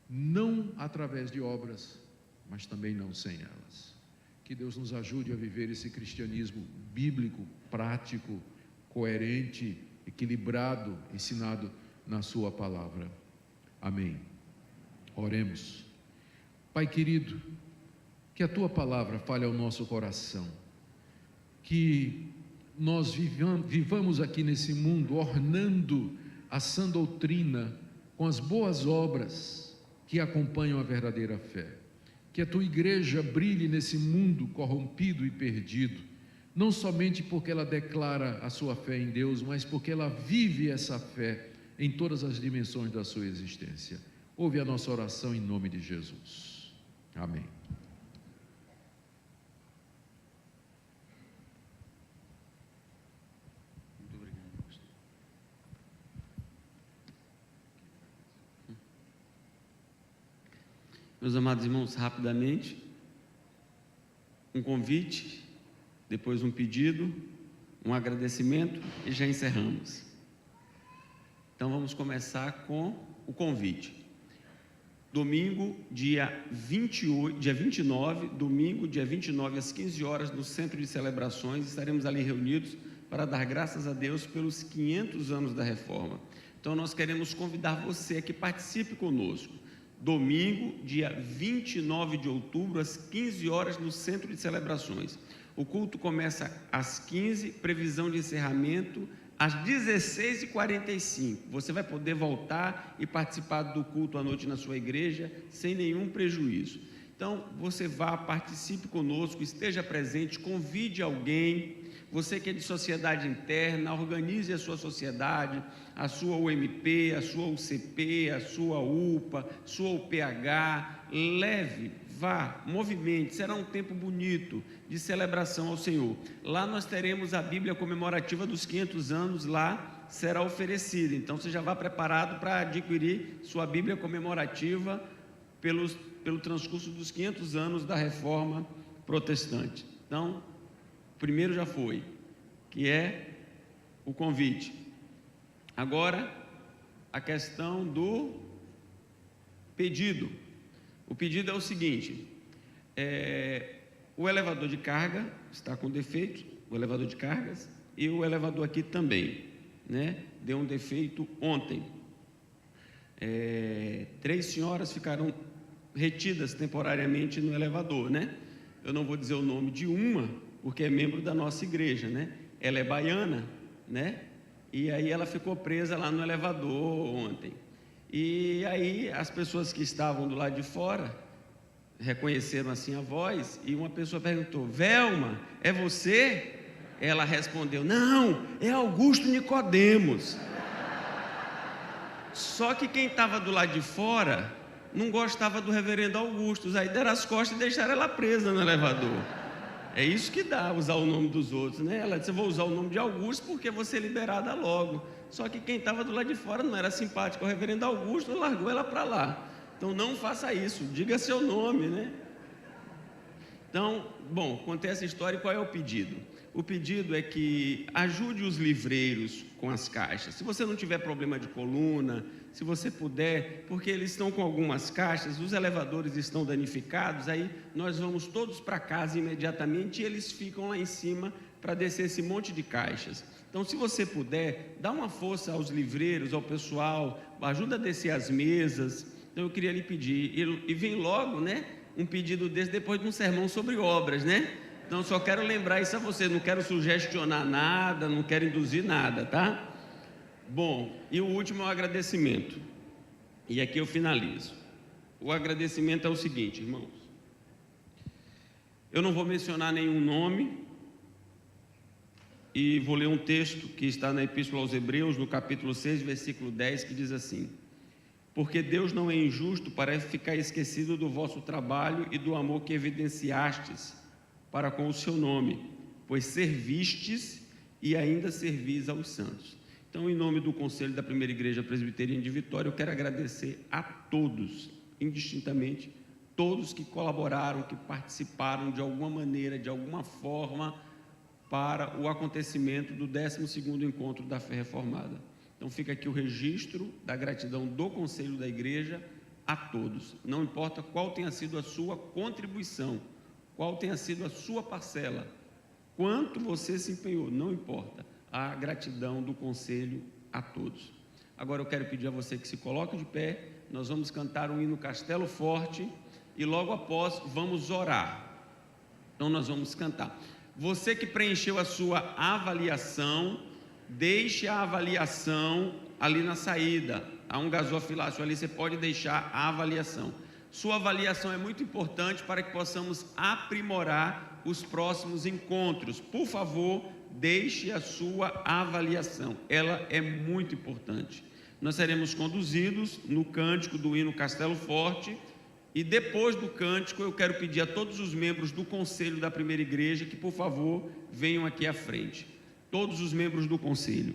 Não através de obras, mas também não sem elas. Que Deus nos ajude a viver esse cristianismo bíblico, prático, coerente, equilibrado, ensinado na sua palavra. Amém. Oremos. Pai querido, que a tua palavra fale ao nosso coração, que nós vivamos aqui nesse mundo ornando a sã doutrina com as boas obras que acompanham a verdadeira fé. Que a tua igreja brilhe nesse mundo corrompido e perdido, não somente porque ela declara a sua fé em Deus, mas porque ela vive essa fé em todas as dimensões da sua existência. Ouve a nossa oração em nome de Jesus. Amém. Muito obrigado, pastor. Meus amados irmãos, rapidamente, um convite, depois um pedido, um agradecimento e já encerramos. Então vamos começar com o convite. Domingo, dia 29, domingo, dia 29, às 15 horas, no Centro de Celebrações, estaremos ali reunidos para dar graças a Deus pelos 500 anos da Reforma. Então, nós queremos convidar você a que participe conosco. Domingo, dia 29 de outubro, às 15 horas, no Centro de Celebrações. O culto começa às 15, previsão de encerramento às 16h45, você vai poder voltar e participar do culto à noite na sua igreja, sem nenhum prejuízo. Então, você vá, participe conosco, esteja presente, convide alguém, você que é de sociedade interna, organize a sua sociedade, a sua UMP, a sua UCP, a sua UPA, sua UPH, leve, vá, movimente, será um tempo bonito de celebração ao Senhor. Lá nós teremos a Bíblia comemorativa dos 500 anos, lá será oferecida, então você já vá preparado para adquirir sua Bíblia comemorativa pelo transcurso dos 500 anos da Reforma Protestante. Então, o primeiro já foi, que é o convite. Agora, a questão do pedido. O pedido é o seguinte: o elevador de carga está com defeito, o elevador de cargas, e o elevador aqui também, né? Deu um defeito ontem. 3 senhoras ficaram retidas temporariamente no elevador, né? Eu não vou dizer o nome de uma, porque é membro da nossa igreja, né? Ela é baiana, né? E aí ela ficou presa lá no elevador ontem. E aí as pessoas que estavam do lado de fora reconheceram assim a voz, e uma pessoa perguntou: Velma, é você? Ela respondeu: não, é Augusto Nicodemos. Só que quem estava do lado de fora não gostava do reverendo Augusto, aí deram as costas e deixaram ela presa no elevador. É isso que dá usar o nome dos outros, né? Ela disse: eu vou usar o nome de Augusto porque vou ser liberada logo. Só que quem estava do lado de fora não era simpático ao reverendo Augusto, largou ela para lá. Então não faça isso, diga seu nome, né? Então, bom, contei essa história e qual é o pedido? O pedido é que ajude os livreiros com as caixas. Se você não tiver problema de coluna, se você puder, porque eles estão com algumas caixas, os elevadores estão danificados, aí nós vamos todos para casa imediatamente e eles ficam lá em cima para descer esse monte de caixas. Então, se você puder, dá uma força aos livreiros, ao pessoal, ajuda a descer as mesas. Então, eu queria lhe pedir, e vem logo, né, um pedido desse depois de um sermão sobre obras, né? Então, só quero lembrar isso a você, não quero sugestionar nada, não quero induzir nada, tá? Bom, e o último é o agradecimento. E aqui eu finalizo. O agradecimento é o seguinte, irmãos. Eu não vou mencionar nenhum nome e vou ler um texto que está na Epístola aos Hebreus, no capítulo 6, versículo 10, que diz assim: porque Deus não é injusto para ficar esquecido do vosso trabalho e do amor que evidenciastes para com o seu nome, pois servistes e ainda servis aos santos. Então, em nome do Conselho da Primeira Igreja Presbiteriana de Vitória, eu quero agradecer a todos, indistintamente, todos que colaboraram, que participaram de alguma maneira, de alguma forma, para o acontecimento do 12º Encontro da Fé Reformada. Então, fica aqui o registro da gratidão do Conselho da Igreja a todos, não importa qual tenha sido a sua contribuição, qual tenha sido a sua parcela, quanto você se empenhou, não importa, a gratidão do Conselho a todos. Agora eu quero pedir a você que se coloque de pé, nós vamos cantar o hino Castelo Forte e logo após vamos orar. Então nós vamos cantar. Você que preencheu a sua avaliação, deixe a avaliação ali na saída, há um gasofilácio ali, você pode deixar a avaliação. Sua avaliação é muito importante para que possamos aprimorar os próximos encontros. Por favor, deixe a sua avaliação, ela é muito importante. Nós seremos conduzidos no cântico do hino Castelo Forte e depois do cântico eu quero pedir a todos os membros do Conselho da Primeira Igreja que, por favor, venham aqui à frente. Todos os membros do Conselho.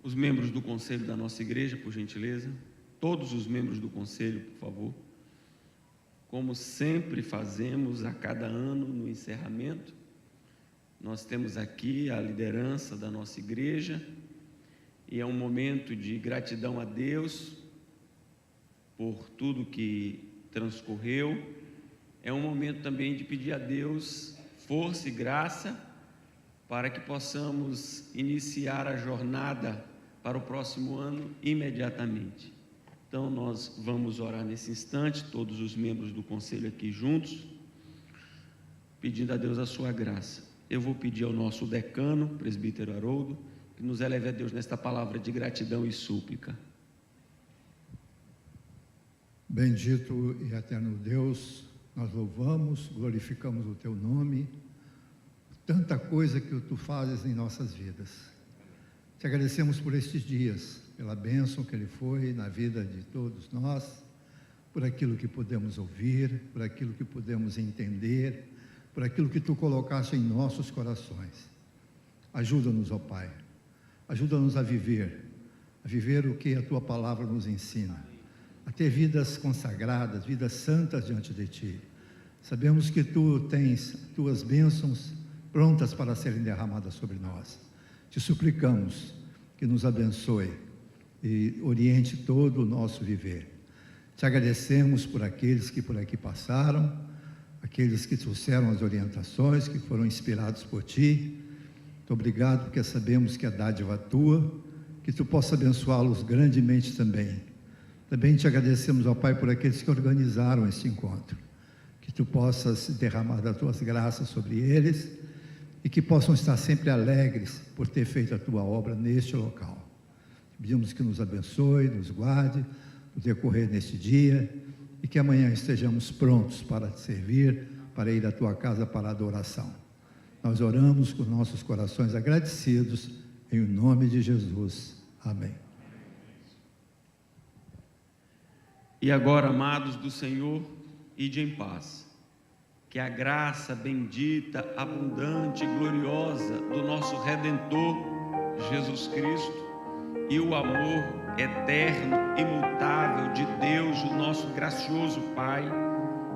os membros do conselho da nossa igreja, por gentileza. Todos os membros do conselho, por favor. Como sempre fazemos a cada ano no encerramento, nós temos aqui a liderança da nossa igreja e é um momento de gratidão a Deus por tudo que transcorreu. É um momento também de pedir a Deus força e graça para que possamos iniciar a jornada para o próximo ano imediatamente. Então, nós vamos orar nesse instante, todos os membros do conselho aqui juntos, pedindo a Deus a sua graça. Eu vou pedir ao nosso decano, presbítero Haroldo, que nos eleve a Deus nesta palavra de gratidão e súplica. Bendito e eterno Deus, nós louvamos, glorificamos o Teu nome, tanta coisa que Tu fazes em nossas vidas. Te agradecemos por estes dias, pela bênção que Ele foi na vida de todos nós, por aquilo que pudemos ouvir, por aquilo que pudemos entender, por aquilo que Tu colocaste em nossos corações. Ajuda-nos, ó Pai, ajuda-nos a viver o que a Tua palavra nos ensina, a ter vidas consagradas, vidas santas diante de Ti. Sabemos que Tu tens Tuas bênçãos prontas para serem derramadas sobre nós. Te suplicamos que nos abençoe e oriente todo o nosso viver. Te agradecemos por aqueles que por aqui passaram, aqueles que trouxeram as orientações, que foram inspirados por Ti. Muito obrigado, porque sabemos que a dádiva Tua, que Tu possa abençoá-los grandemente também. Também te agradecemos, ó Pai, por aqueles que organizaram este encontro, que Tu possas derramar das Tuas graças sobre eles e que possam estar sempre alegres por ter feito a Tua obra neste local. Pedimos que nos abençoe, nos guarde no decorrer deste dia e que amanhã estejamos prontos para te servir, para ir à Tua casa para a adoração. Nós oramos com nossos corações agradecidos, em nome de Jesus. Amém. E agora, amados do Senhor, ide em paz. Que a graça bendita, abundante e gloriosa do nosso Redentor, Jesus Cristo, e o amor eterno, imutável de Deus, o nosso gracioso Pai,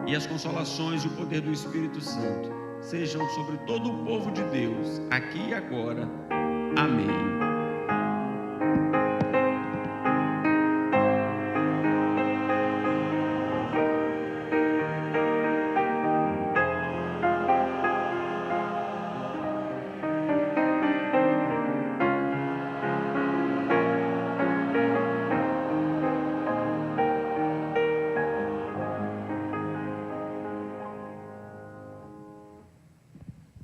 e as consolações e o poder do Espírito Santo, sejam sobre todo o povo de Deus, aqui e agora. Amém.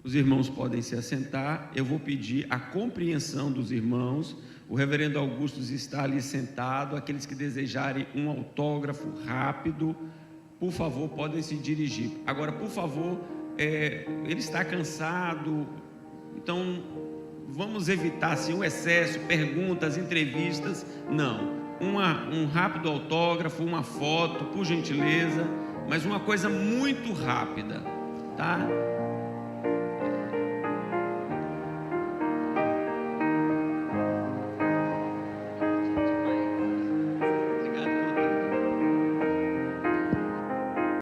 Os irmãos podem se assentar. Eu vou pedir a compreensão dos irmãos. O reverendo Augusto está ali sentado. Aqueles que desejarem um autógrafo rápido, por favor, podem se dirigir. Agora, por favor, ele está cansado, então vamos evitar assim, o excesso, perguntas, entrevistas. Não, um rápido autógrafo, uma foto, por gentileza, mas uma coisa muito rápida, tá?